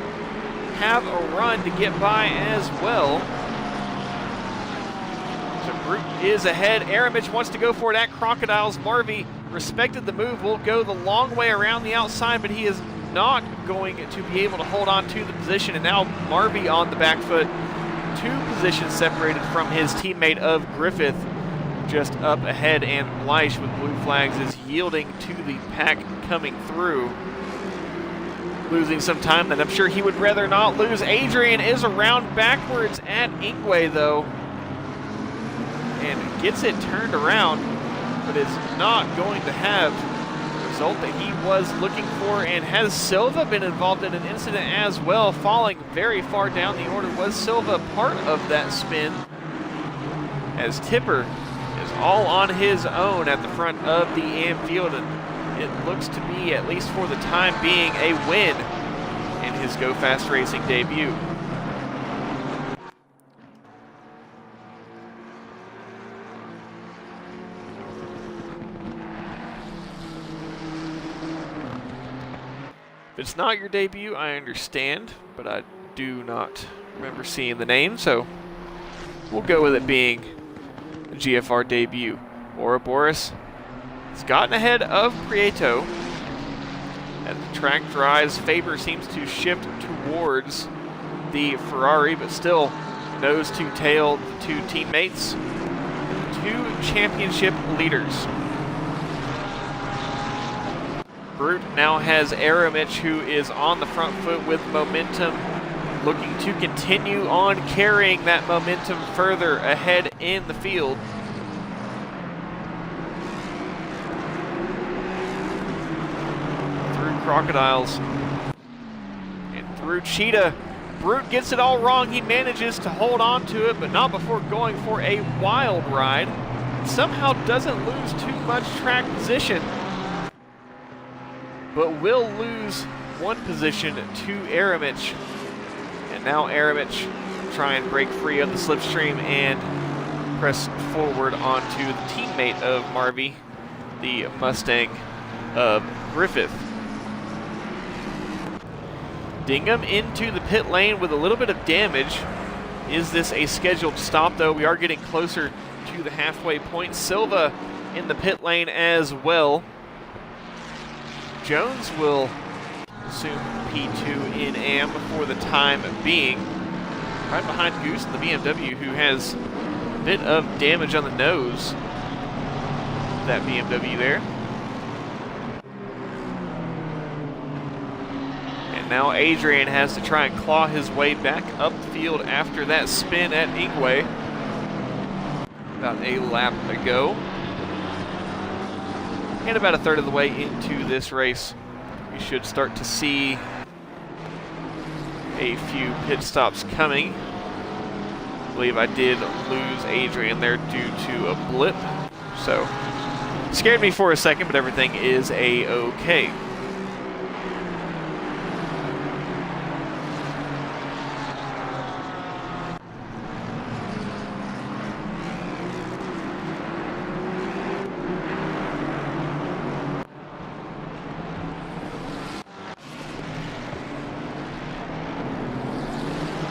have a run to get by as well? So Brute is ahead. Aramich wants to go for it at Crocodiles. Marvy respected the move, will go the long way around the outside, but he is not going to be able to hold on to the position, and now Marvy on the back foot, 2 positions separated from his teammate of Griffith. Just up ahead, and Bleish with blue flags is yielding to the pack coming through. Losing some time that I'm sure he would rather not lose. Adrian is around backwards at Ingwe though, and gets it turned around, but is not going to have the result that he was looking for. And has Silva been involved in an incident as well, falling very far down the order? Was Silva part of that spin, as Tipper is all on his own at the front of the AM field, and it looks to be, at least for the time being, a win in his GoFAST Racing debut. If it's not your debut, I understand, but I do not remember seeing the name, so we'll go with it being a GFR debut. Ouroboros has gotten ahead of Prieto. As the track dries, Faber seems to shift towards the Ferrari, but still nose to tail the 2 teammates, 2 championship leaders. Brute now has Aramich, who is on the front foot with momentum, looking to continue on carrying that momentum further ahead in the field. Through Crocodiles and through Cheetah. Brute gets it all wrong. He manages to hold on to it, but not before going for a wild ride. Somehow doesn't lose too much track position, but will lose 1 position to Aramich. And now Aramich try and break free of the slipstream and press forward onto the teammate of Marvy, the Mustang of Griffith. Dingham into the pit lane with a little bit of damage. Is this a scheduled stop though? We are getting closer to the halfway point. Silva in the pit lane as well. Jones will assume P2 in AM for the time being. Right behind Goose in the BMW, who has a bit of damage on the nose. That BMW there. And now Adrian has to try and claw his way back up the field after that spin at Ingwe. About a lap to go. And about a third of the way into this race, we should start to see a few pit stops coming. I believe I did lose Adrian there due to a blip, so scared me for a second, but everything is a-okay.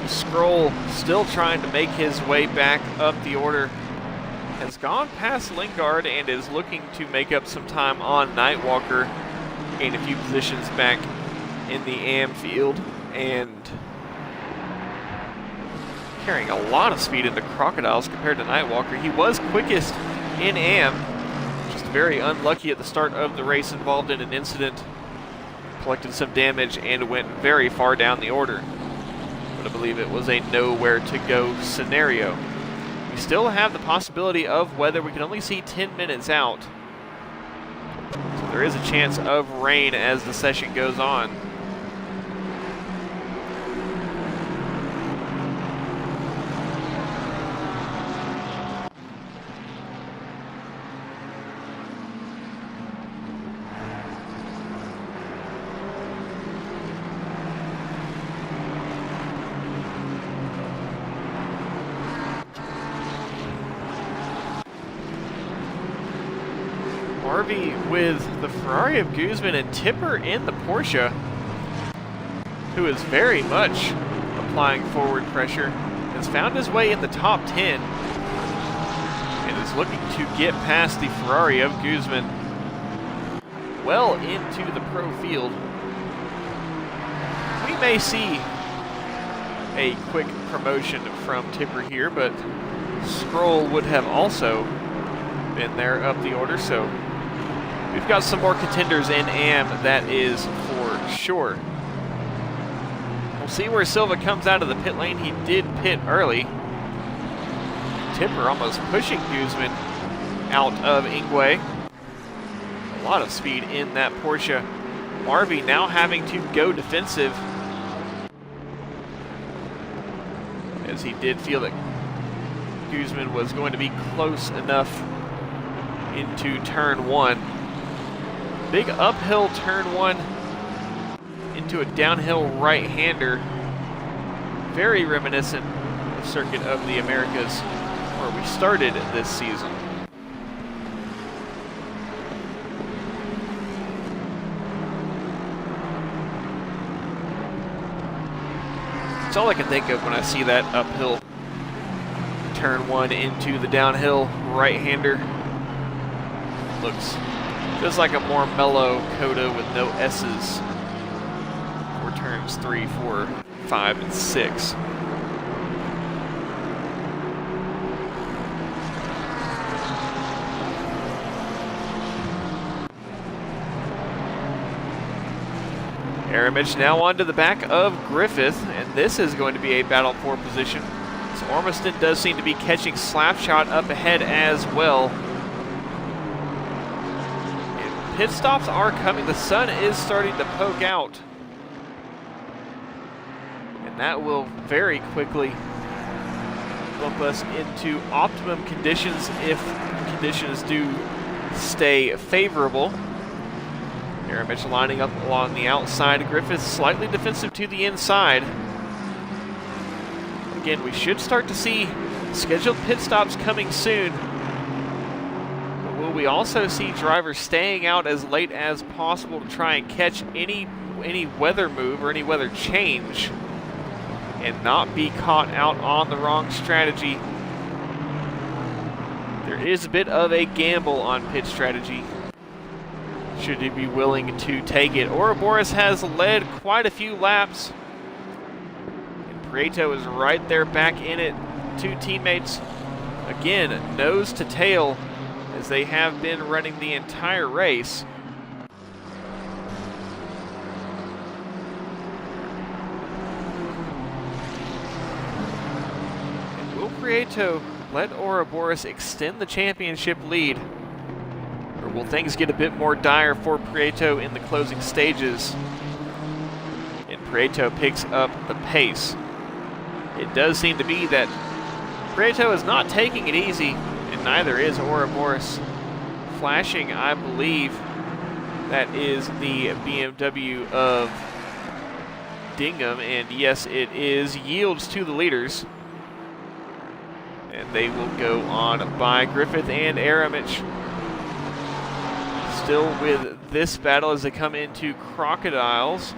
Scroll still trying to make his way back up the order. Has gone past Lingard and is looking to make up some time on Nightwalker. Gain a few positions back in the AM field and carrying a lot of speed in the Crocodiles compared to Nightwalker. He was quickest in AM, just very unlucky at the start of the race, involved in an incident, collected some damage and went very far down the order. But I believe it was a nowhere to go scenario. We still have the possibility of weather. We can only see 10 minutes out. So there is a chance of rain as the session goes on. Harvey with the Ferrari of Guzman and Tipper in the Porsche, who is very much applying forward pressure, has found his way in the top 10 and is looking to get past the Ferrari of Guzman well into the pro field. We may see a quick promotion from Tipper here, but Scroll would have also been there up the order, so we've got some more contenders in AM, that is for sure. We'll see where Silva comes out of the pit lane. He did pit early. Tipper almost pushing Guzman out of Ingwe. A lot of speed in that Porsche. Marvey now having to go defensive, as he did feel that Guzman was going to be close enough into turn one. Big uphill turn one into a downhill right-hander. Very reminiscent of Circuit of the Americas, where we started this season. That's all I can think of when I see that uphill turn one into the downhill right-hander. Looks just like a more mellow Coda with no S's for turns 3, 4, 5, and 6. Aramich now onto the back of Griffith, and this is going to be a battle for position. So Ormiston does seem to be catching Slapshot up ahead as well. Pit stops are coming. The sun is starting to poke out, and that will very quickly bump us into optimum conditions if conditions do stay favorable. Aramich lining up along the outside. Griffith slightly defensive to the inside. Again, we should start to see scheduled pit stops coming soon. Will we also see drivers staying out as late as possible to try and catch any weather move or any weather change and not be caught out on the wrong strategy? There is a bit of a gamble on pit strategy, should you be willing to take it. Ouroboros has led quite a few laps, and Prieto is right there back in it. Two teammates, again, nose to tail, as they have been running the entire race. Prieto let Ouroboros extend the championship lead? Or will things get a bit more dire for Prieto in the closing stages? And Prieto picks up the pace. It does seem to be that Prieto is not taking it easy, and neither is Ouroboros. Flashing, I believe, that is the BMW of Dingham, and yes, it is, yields to the leaders. And they will go on by Griffith and Aramich. Still with this battle as they come into Crocodiles.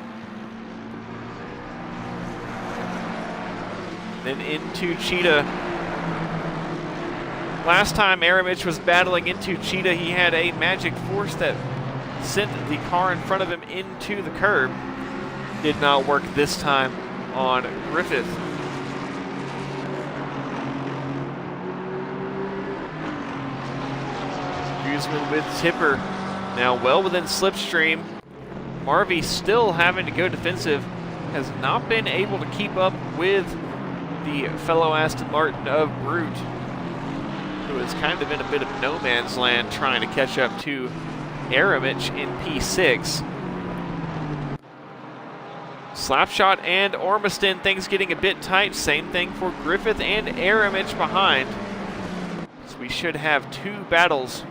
Then into Cheetah. Last time Aramich was battling into Cheetah, he had a magic force that sent the car in front of him into the curb. Did not work this time on Griffith. Guzman with Tipper, now well within slipstream. Marvey still having to go defensive, has not been able to keep up with the fellow Aston Martin of Brute, who has kind of in a bit of no man's land trying to catch up to Aramich in P6. Slapshot and Ormiston, things getting a bit tight. Same thing for Griffith and Aramich behind. So we should have two battles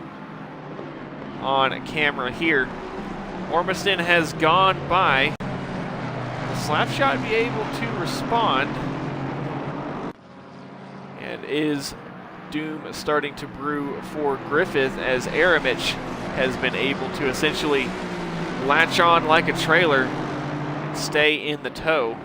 on camera here. Ormiston has gone by. Will Slapshot be able to respond? And is doom starting to brew for Griffith as Aramich has been able to essentially latch on like a trailer and stay in the tow.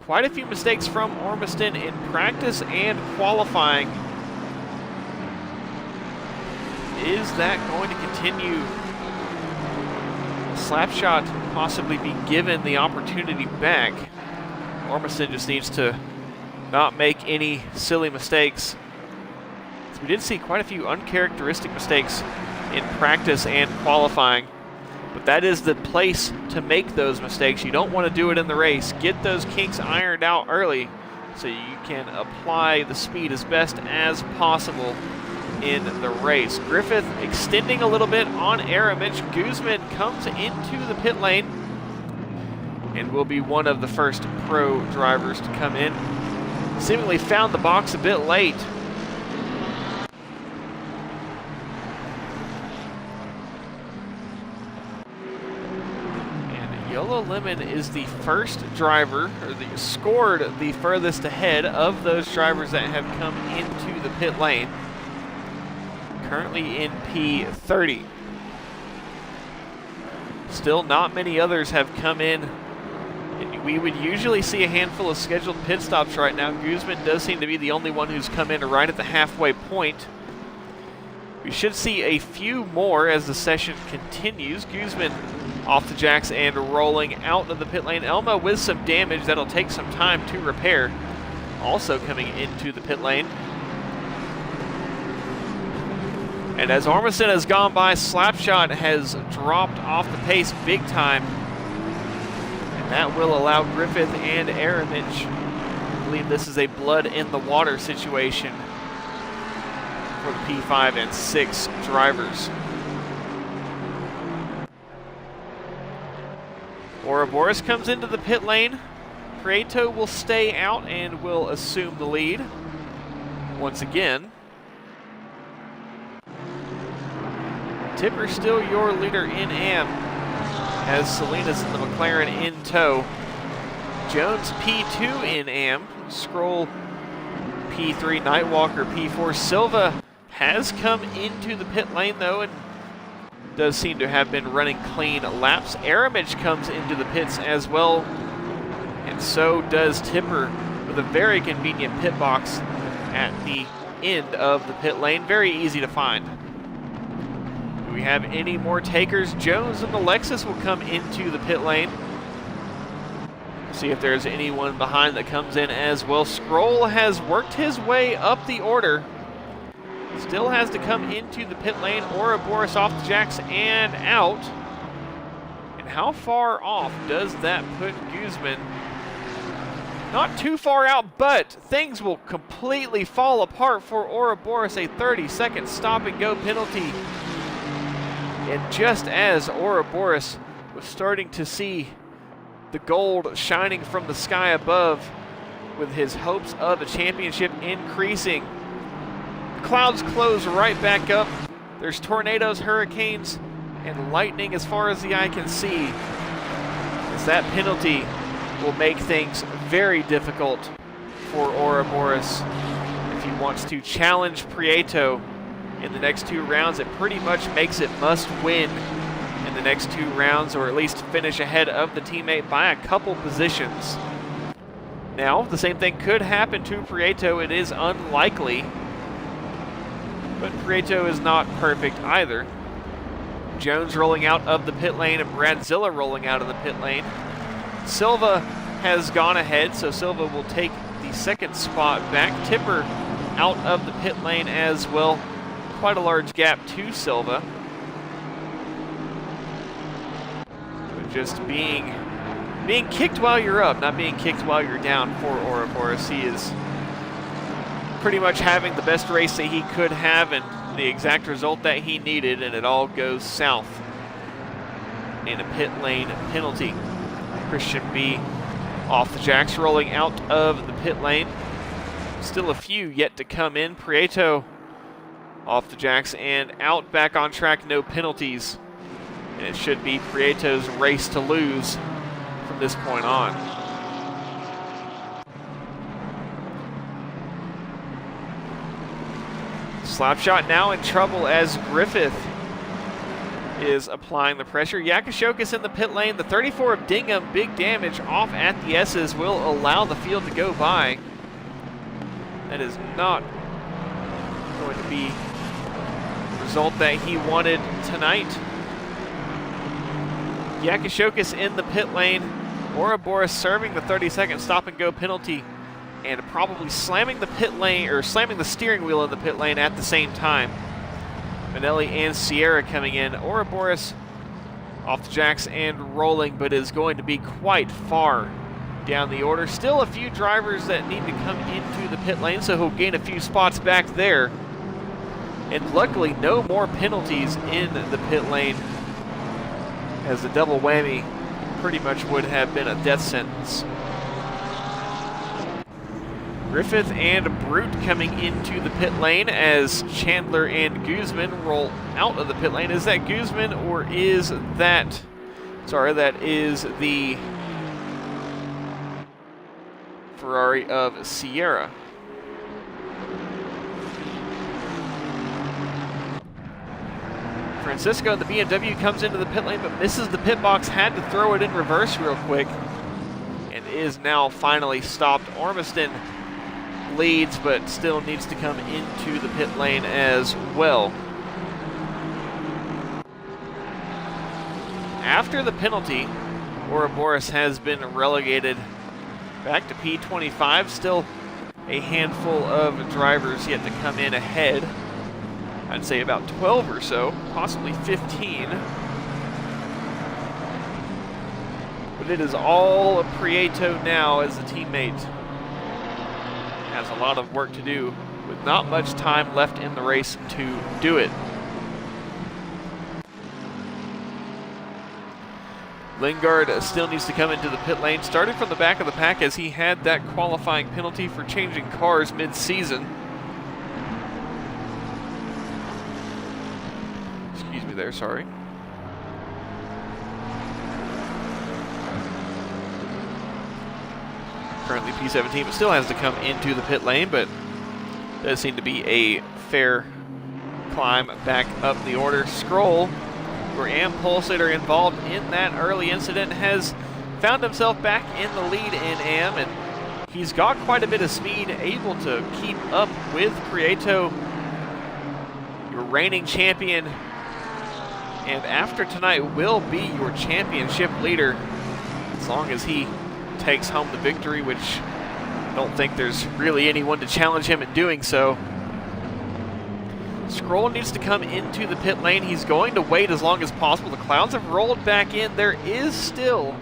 Quite a few mistakes from Ormiston in practice and qualifying. Is that going to continue? Slapshot possibly be given the opportunity back. Ormiston just needs to not make any silly mistakes. So we did see quite a few uncharacteristic mistakes in practice and qualifying, but that is the place to make those mistakes. You don't want to do it in the race. Get those kinks ironed out early so you can apply the speed as best as possible in the race. Griffith extending a little bit on Aramich. Guzman comes into the pit lane and will be one of the first pro drivers to come in. Seemingly found the box a bit late. And Yellow Lemon is the first driver, or scored the furthest ahead of those drivers that have come into the pit lane. Currently in P30. Still not many others have come in. And we would usually see a handful of scheduled pit stops right now. Guzman does seem to be the only one who's come in right at the halfway point. We should see a few more as the session continues. Guzman off the jacks and rolling out of the pit lane. Elma with some damage that'll take some time to repair. Also coming into the pit lane. And as Ormiston has gone by, Slapshot has dropped off the pace big time. And that will allow Griffith and Aramich. I believe this is a blood in the water situation for the P5 and 6 drivers. Ouroboros comes into the pit lane. Prieto will stay out and will assume the lead once again. Tipper still your leader in AM, has Salinas in the McLaren in tow. Jones P2 in AM, Scroll P3, Nightwalker P4. Silva has come into the pit lane though and does seem to have been running clean laps. Aramich comes into the pits as well, and so does Tipper with a very convenient pit box at the end of the pit lane. Very easy to find. Do we have any more takers? Jones and the Lexus will come into the pit lane. See if there's anyone behind that comes in as well. Scroll has worked his way up the order. Still has to come into the pit lane. Ouroboros off the jacks and out. And how far off does that put Guzman? Not too far out, but things will completely fall apart for Ouroboros. A 30-second stop-and-go penalty. And just as Ouroboros was starting to see the gold shining from the sky above, with his hopes of a championship increasing, the clouds close right back up. There's tornadoes, hurricanes, and lightning as far as the eye can see, as that penalty will make things very difficult for Ouroboros. If he wants to challenge Prieto in the next 2 rounds, it pretty much makes it must win in the next 2 rounds, or at least finish ahead of the teammate by a couple positions. Now, the same thing could happen to Prieto. It is unlikely, but Prieto is not perfect either. Jones rolling out of the pit lane and Bradzilla rolling out of the pit lane. Silva has gone ahead, so Silva will take the 2nd spot back. Tipper out of the pit lane as well. Quite a large gap to Silva. But just being kicked while you're up, not being kicked while you're down for Ouroboros. He is pretty much having the best race that he could have and the exact result that he needed, and it all goes south in a pit lane penalty. Christian B off the jacks, rolling out of the pit lane. Still a few yet to come in. Prieto off the jacks and out, back on track, no penalties. And it should be Prieto's race to lose from this point on. Slapshot now in trouble as Griffith is applying the pressure. Yakashokis in the pit lane. The 34 of Dingham, big damage off at the S's, will allow the field to go by. That is not going to be the result that he wanted tonight. Yakashokis in the pit lane. Ouroboros serving the 30-second stop-and-go penalty and probably slamming the pit lane, or slamming the steering wheel in the pit lane at the same time. Manelli and Sierra coming in. Ouroboros off the jacks and rolling, but is going to be quite far down the order. Still a few drivers that need to come into the pit lane, so he'll gain a few spots back there. And luckily, no more penalties in the pit lane, as the double whammy pretty much would have been a death sentence. Griffith and Brute coming into the pit lane as Chandler and Guzman roll out of the pit lane. Is that Guzman, or is that... Sorry, that is the Ferrari of Sierra. Francisco, the BMW, comes into the pit lane but misses the pit box. Had to throw it in reverse real quick and is now finally stopped. Ormiston leads, but still needs to come into the pit lane as well. After the penalty, Ouroboros has been relegated back to P25. Still a handful of drivers yet to come in ahead. I'd say about 12 or so, possibly 15. But it is all Prieto now, as the teammate has a lot of work to do with not much time left in the race to do it. Lingard still needs to come into the pit lane. Started from the back of the pack as he had that qualifying penalty for changing cars mid-season. Excuse me there, sorry. Currently P17, but still has to come into the pit lane, but does seem to be a fair climb back up the order. Scroll, where Am Pulsator involved in that early incident, has found himself back in the lead in Am, and he's got quite a bit of speed, able to keep up with Prieto, your reigning champion, and after tonight will be your championship leader, as long as he takes home the victory, which I don't think there's really anyone to challenge him in doing so. Scroll needs to come into the pit lane. He's going to wait as long as possible. The clouds have rolled back in. There is still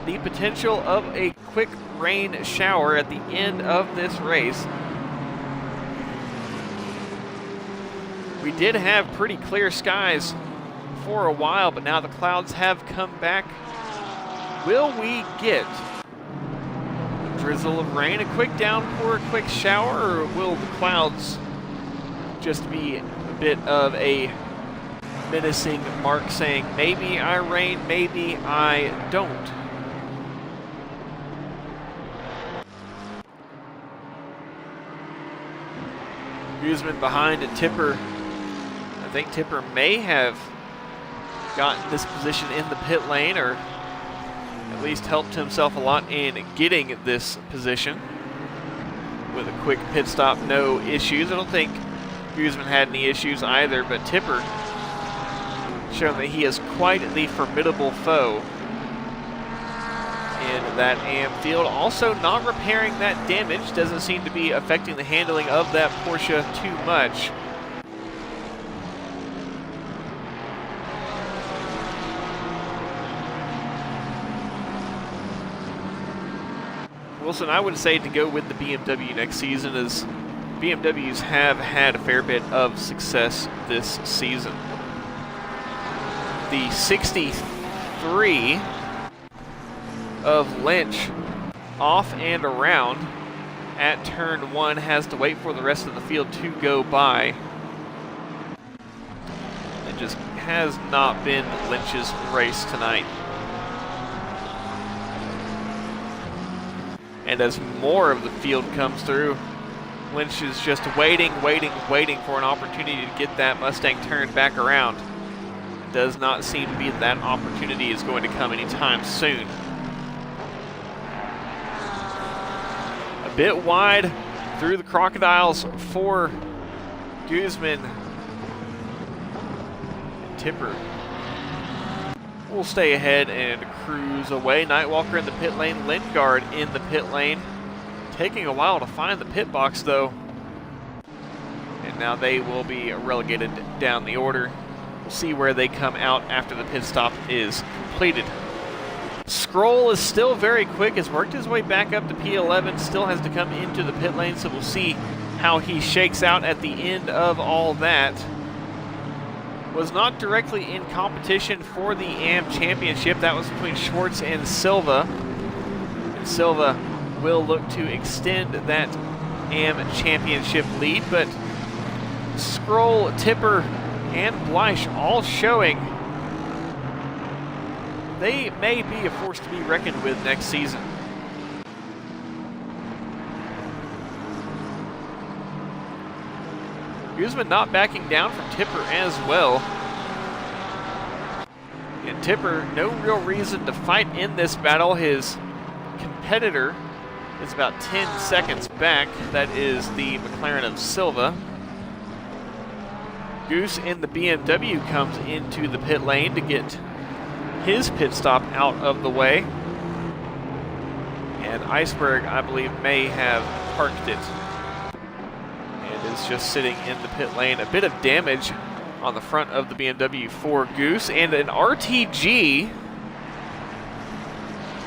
the potential of a quick rain shower at the end of this race. We did have pretty clear skies for a while, but now the clouds have come back. Will we get a drizzle of rain, a quick downpour, a quick shower, or will the clouds just be a bit of a menacing mark saying, maybe I rain, maybe I don't? Guzman behind Tipper. I think Tipper may have gotten this position in the pit lane, or at least helped himself a lot in getting this position. With a quick pit stop, no issues. I don't think Guzman had any issues either, but Tipper showing that he is quite the formidable foe in that AM field. Also not repairing that damage. Doesn't seem to be affecting the handling of that Porsche too much. Wilson, I would say to go with the BMW next season, as BMWs have had a fair bit of success this season. The 63 of Lynch off and around at turn 1 has to wait for the rest of the field to go by. It just has not been Lynch's race tonight. And as more of the field comes through, Lynch is just waiting for an opportunity to get that Mustang turned back around. It does not seem to be that opportunity is going to come anytime soon. A bit wide through the Crocodiles for Guzman. And Tipper will stay ahead and cruise away. Nightwalker in the pit lane, Lingard in the pit lane. Taking a while to find the pit box though. And now they will be relegated down the order. We'll see where they come out after the pit stop is completed. Scroll is still very quick, has worked his way back up to P11, still has to come into the pit lane, so we'll see how he shakes out at the end of all that. Was not directly in competition for the AM Championship. That was between Schwartz and Silva. And Silva will look to extend that AM Championship lead, but Scroll, Tipper, and Bleish all showing they may be a force to be reckoned with next season. Guzman not backing down from Tipper as well. And Tipper, no real reason to fight in this battle. His competitor is about 10 seconds back. That is the McLaren of Silva. Goose in the BMW comes into the pit lane to get his pit stop out of the way. And Iceberg, I believe, may have parked it. And is just sitting in the pit lane. A bit of damage on the front of the BMW for Goose. And an RTG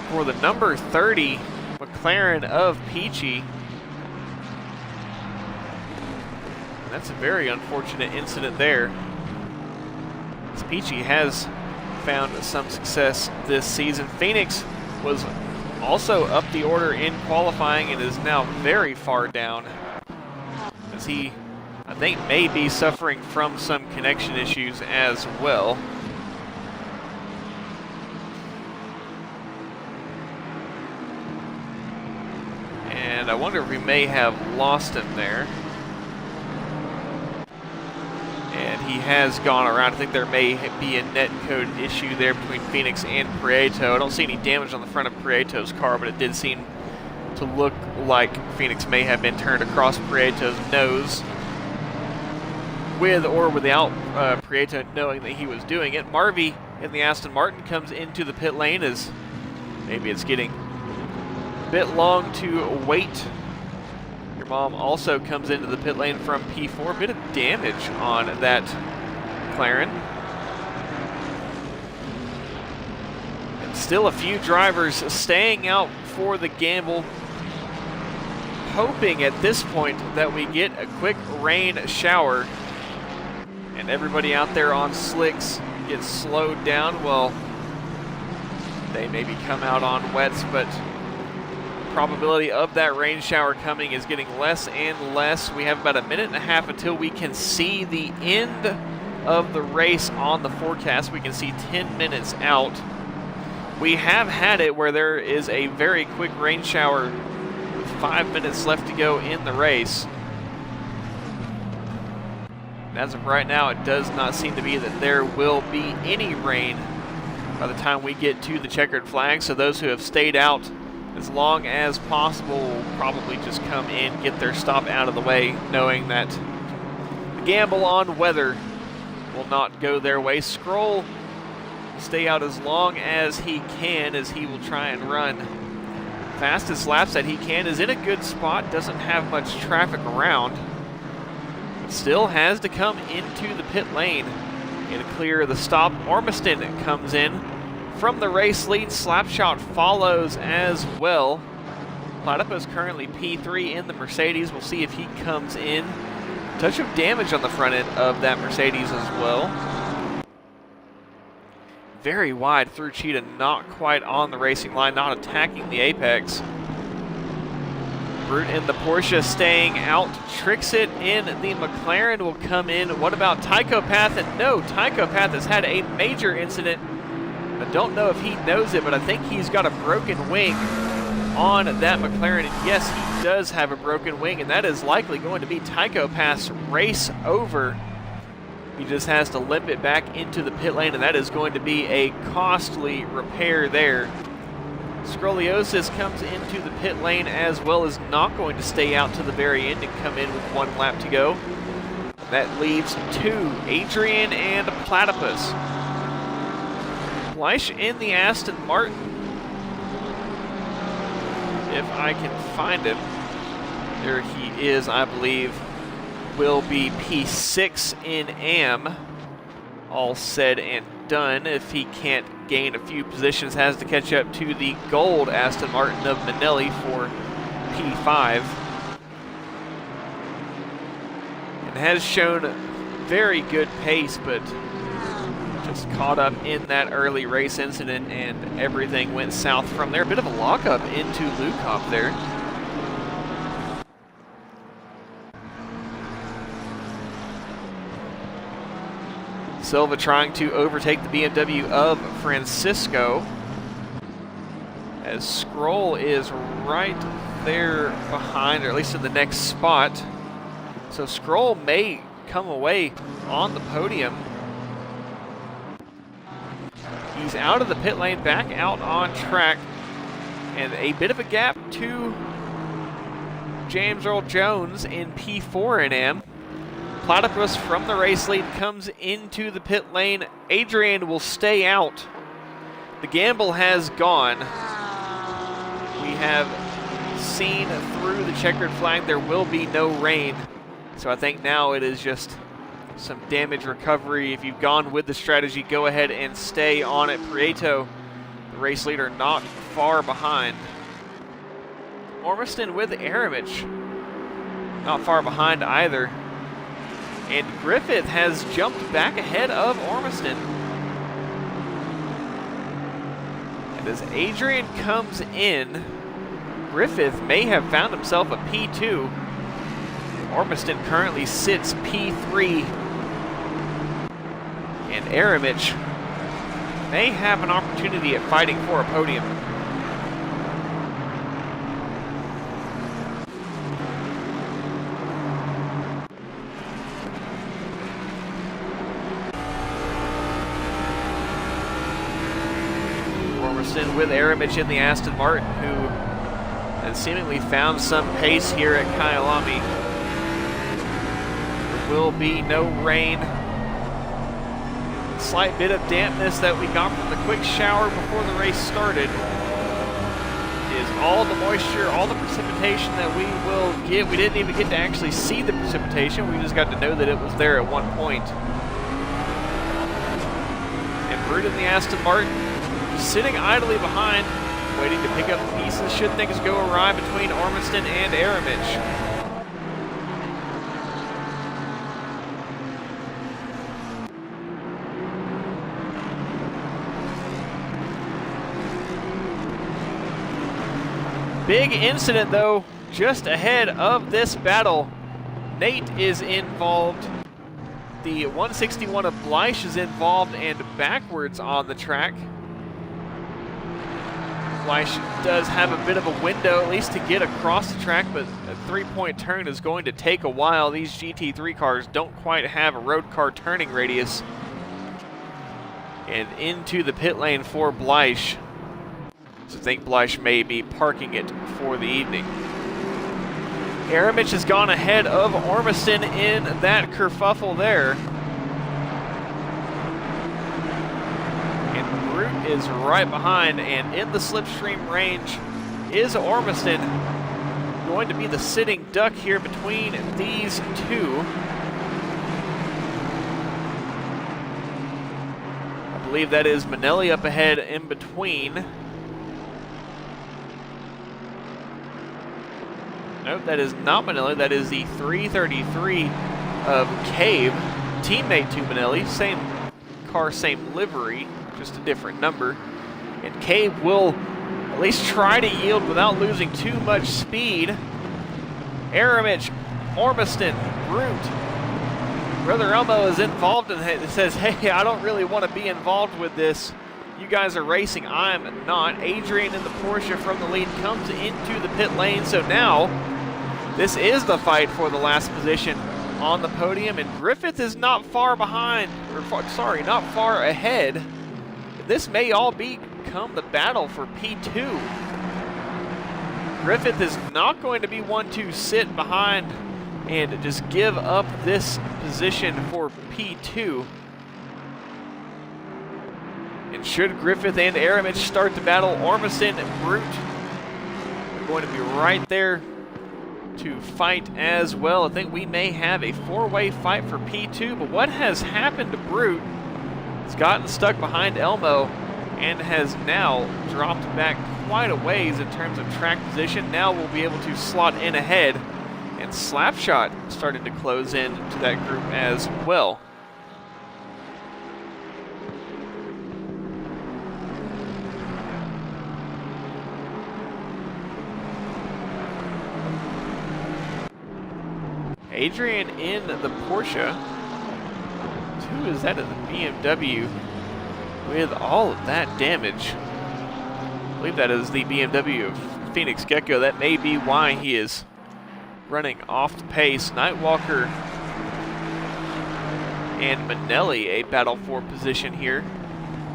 for the number 30 McLaren of Peachy. And that's a very unfortunate incident there. As Peachy has found some success this season. Phoenix was also up the order in qualifying and is now very far down, as he, I think, may be suffering from some connection issues as well. And I wonder if we may have lost him there. And he has gone around. I think there may be a net code issue there between Phoenix and Prieto. I don't see any damage on the front of Prieto's car, but it did seem to look like Phoenix may have been turned across Prieto's nose, with or without Prieto knowing that he was doing it. Marvy in the Aston Martin comes into the pit lane, as maybe it's getting a bit long to wait. Your Bomb also comes into the pit lane from P4. A bit of damage on that McLaren. And still a few drivers staying out for the gamble, hoping at this point that we get a quick rain shower and everybody out there on slicks gets slowed down. Well, they maybe come out on wets, but the probability of that rain shower coming is getting less and less. We have about a minute and a half until we can see the end of the race on the forecast. We can see 10 minutes out. We have had it where there is a very quick rain shower with 5 minutes left to go in the race. As of right now, it does not seem to be that there will be any rain by the time we get to the checkered flag. So those who have stayed out as long as possible will probably just come in, get their stop out of the way, knowing that the gamble on weather will not go their way. Scroll will stay out as long as he can, as he will try and run fastest laps that he can. Is in a good spot, doesn't have much traffic around, but still has to come into the pit lane and clear the stop. Ormiston comes in from the race lead. Slapshot follows as well. Platypus currently P3 in the Mercedes. We'll see if he comes in. Touch of damage on the front end of that Mercedes as well. Very wide through Cheetah, not quite on the racing line, not attacking the apex. Brute in the Porsche staying out, tricks it in. The McLaren will come in. What about Tychopath? And no, Tychopath has had a major incident. I don't know if he knows it, but I think he's got a broken wing on that McLaren. And yes, he does have a broken wing, and that is likely going to be Tychopath's race over. He just has to limp it back into the pit lane, and that is going to be a costly repair there. Scoliosis comes into the pit lane as well, as not going to stay out to the very end and come in with 1 lap to go. That leaves 2, Adrian and Platypus. Fleisch in the Aston Martin. If I can find him. There he is, I believe. Will be P6 in AM. All said and done. If he can't gain a few positions, has to catch up to the gold Aston Martin of Manelli for P5. And has shown very good pace, but just caught up in that early race incident and everything went south from there. A bit of a lockup into Lukop there. Silva trying to overtake the BMW of Francisco, as Scroll is right there behind, or at least in the next spot. So Scroll may come away on the podium. He's out of the pit lane, back out on track, and a bit of a gap to James Earl Jones in P4 in AM. Platypus from the race lead comes into the pit lane. Adrian will stay out. The gamble has gone. We have seen through the checkered flag there will be no rain. So I think now it is just some damage recovery. If you've gone with the strategy, go ahead and stay on it. Prieto, the race leader, not far behind. Ormiston with Aramich, not far behind either. And Griffith has jumped back ahead of Ormiston. And as Adrian comes in, Griffith may have found himself a P2. Ormiston currently sits P3. And Aramich may have an opportunity at fighting for a podium. With Aramich in the Aston Martin, who has seemingly found some pace here at Kyalami. There will be no rain. Slight bit of dampness that we got from the quick shower before the race started. is all the moisture, all the precipitation that we will get. We didn't even get to actually see the precipitation. We just got to know that it was there at one point. And Brute in the Aston Martin sitting idly behind, waiting to pick up the pieces should things go awry between Ormiston and Aramich. Big incident, though, just ahead of this battle. Nate is involved. The 161 of Bleish is involved and backwards on the track. Bleish does have a bit of a window, at least to get across the track, but a three-point turn is going to take a while. These GT3 cars don't quite have a road car turning radius. And into the pit lane for Bleish. So I think Bleish may be parking it for the evening. Aramich has gone ahead of Ormiston in that kerfuffle there. And Brute is right behind, and in the slipstream range is Ormiston. Going to be the sitting duck here between these two. I believe that is Manelli up ahead in between. Nope, that is not Manelli. That is the 333 of Cave, teammate to Manelli. Same car, same livery, just a different number. And Cave will at least try to yield without losing too much speed. Aramich, Ormiston, Brute. Brother Elmo is involved and says, hey, I don't really want to be involved with this. You guys are racing, I'm not. Adrian in the Porsche from the lead comes into the pit lane, so now this is the fight for the last position on the podium, and Griffith is not far behind, or not far ahead. This may all become the battle for P2. Griffith is not going to be one to sit behind and just give up this position for P2. And should Griffith and Aramich start the battle, Ormiston and Brute are going to be right there to fight as well. I think we may have a four-way fight for P2, but what has happened to Brute? He's gotten stuck behind Elmo and has now dropped back quite a ways in terms of track position. Now we'll be able to slot in ahead, and Slapshot started to close in to that group as well. Adrian in the Porsche. Who is that in the BMW with all of that damage? I believe that is the BMW of Phoenix Gecko. That may be why he is running off the pace. Nightwalker and Manelli a battle for position here.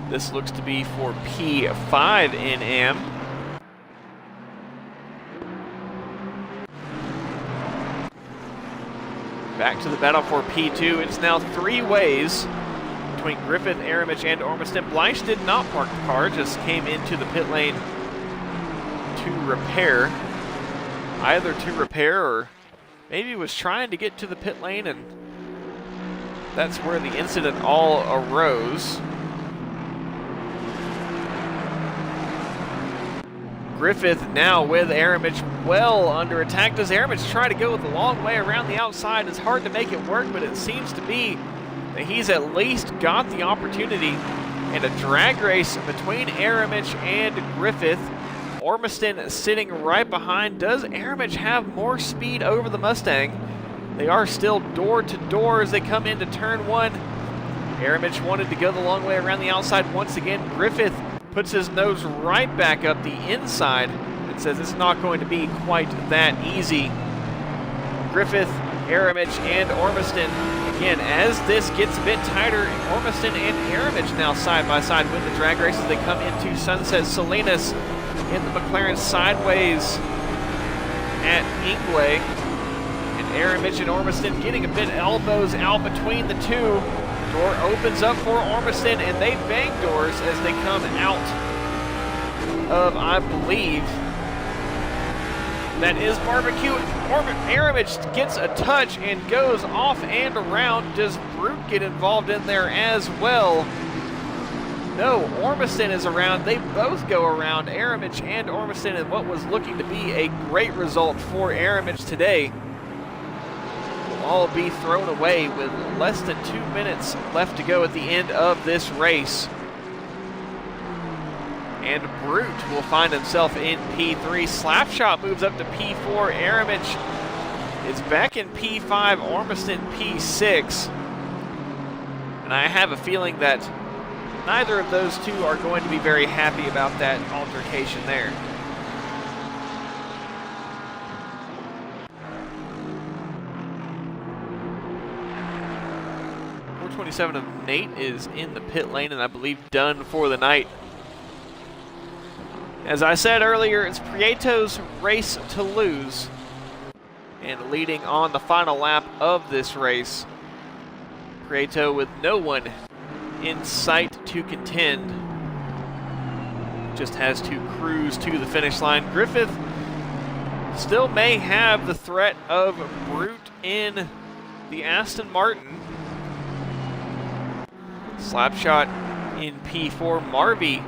This looks to be for P5 in AM. Back to the battle for P2. It's now three ways between Griffith, Aramich, and Ormiston. Bleish did not park the car, just came into the pit lane to repair. Either to repair or maybe was trying to get to the pit lane, and that's where the incident all arose. Griffith now with Aramich well under attack. Does Aramich try to go the long way around the outside? It's hard to make it work, but it seems to be that he's at least got the opportunity. And a drag race between Aramich and Griffith. Ormiston sitting right behind. Does Aramich have more speed over the Mustang? They are still door to door as they come into turn one. Aramich wanted to go the long way around the outside once again. Griffith puts his nose right back up the inside and says it's not going to be quite that easy. Griffith, Aramich, and Ormiston. Again, as this gets a bit tighter, Ormiston and Aramich now side by side with the drag race as they come into Sunset Salinas in the McLaren sideways at Ingwe. And Aramich and Ormiston getting a bit elbows out between the two. Door opens up for Ormiston, and they bang doors as they come out of, I believe, That is barbecue. Aramich gets a touch and goes off and around. Does Brute get involved in there as well? No, Ormiston is around. They both go around, Aramich and Ormiston, in what was looking to be a great result for Aramich today. Will all be thrown away with less than 2 minutes left to go at the end of this race. And Brute will find himself in P3. Slapshot moves up to P4. Aramich is back in P5. Ormiston P6. And I have a feeling that neither of those two are going to be very happy about that altercation there. .427 of Nate is in the pit lane and I believe done for the night. As I said earlier, it's Prieto's race to lose. And leading on the final lap of this race, Prieto with no one in sight to contend. Just has to cruise to the finish line. Griffith still may have the threat of Brute in the Aston Martin. Slapshot in P4. Marvy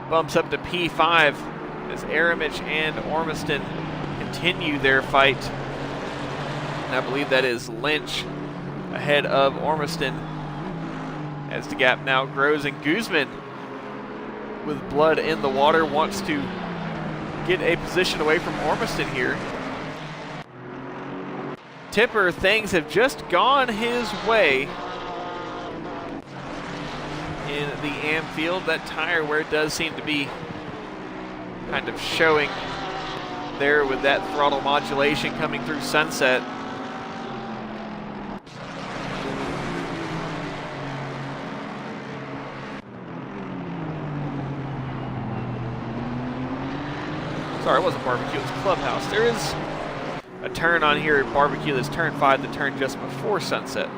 bumps up to P5 as Aramich and Ormiston continue their fight. And I believe that is Lynch ahead of Ormiston as the gap now grows, and Guzman, with blood in the water, wants to get a position away from Ormiston here. Tipper, things have just gone his way in the Amfield. That tire wear does seem to be kind of showing there with that throttle modulation coming through Sunset. Sorry, it wasn't Barbecue, it was Clubhouse. There is a turn on here at Barbecue that's turn 5, the turn just before Sunset.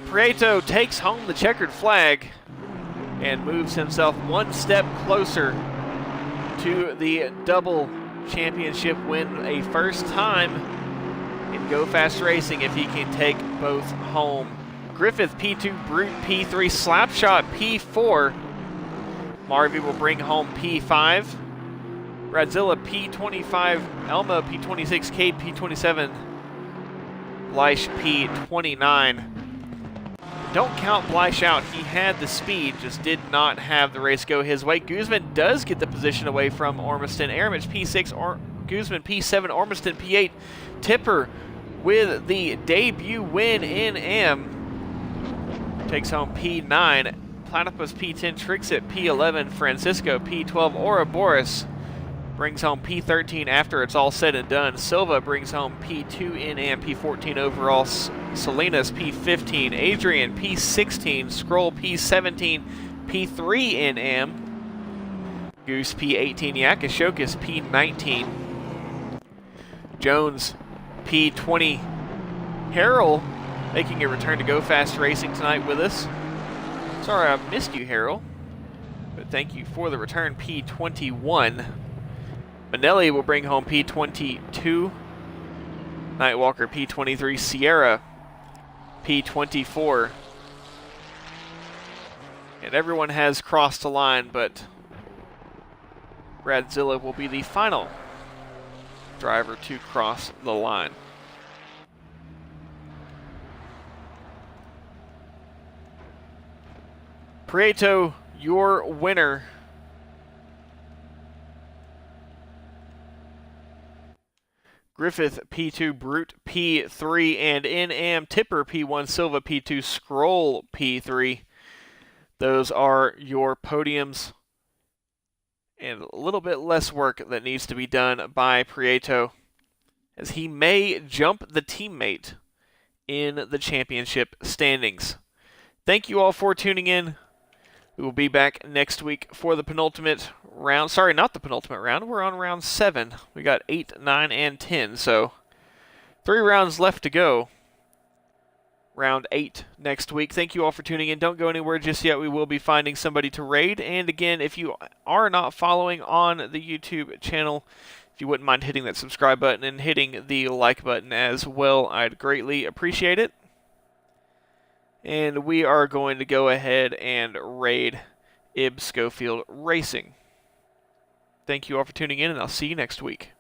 Prieto takes home the checkered flag and moves himself one step closer to the double championship win, a first time in GoFAST Racing if he can take both home. Griffith P2, Brute P3, Slapshot P4. Marvy will bring home P5. Bradzilla P25, Elma P26, Cade P27, Bleish P29. Don't count Bleish out. He had the speed, just did not have the race go his way. Guzman does get the position away from Ormiston. Aramich P6, Guzman P7, Ormiston P8. Tipper with the debut win in AM takes home P9. Platypus P10, Trixit P11, Francisco P12, Ouroboros brings home P13 after it's all said and done. Silva brings home P2 in AM, P14 overall. Salinas P15, Adrian P16, Scroll P17, P3 in AM. Goose P18, Yakashokas P19. Jones P20. Harrell making a return to GoFAST Racing tonight with us. Sorry I missed you, Harrell, but thank you for the return, P21. Manelli will bring home P22. Nightwalker P23. Sierra P24. And everyone has crossed the line, but Bradzilla will be the final driver to cross the line. Prieto, your winner. Griffith P2, Brute P3, and in AM, Tipper P1, Silva P2, Scroll P3. Those are your podiums. And a little bit less work that needs to be done by Prieto, as he may jump the teammate in the championship standings. Thank you all for tuning in. We will be back next week for the penultimate round. Sorry, not the penultimate round. We're on round 7. We got 8, 9, and 10, so 3 rounds left to go. round 8 next week. Thank you all for tuning in. Don't go anywhere just yet. We will be finding somebody to raid. And again, if you are not following on the YouTube channel, if you wouldn't mind hitting that subscribe button and hitting the like button as well, I'd greatly appreciate it. And we are going to go ahead and raid Ib Schofield Racing. Thank you all for tuning in, and I'll see you next week.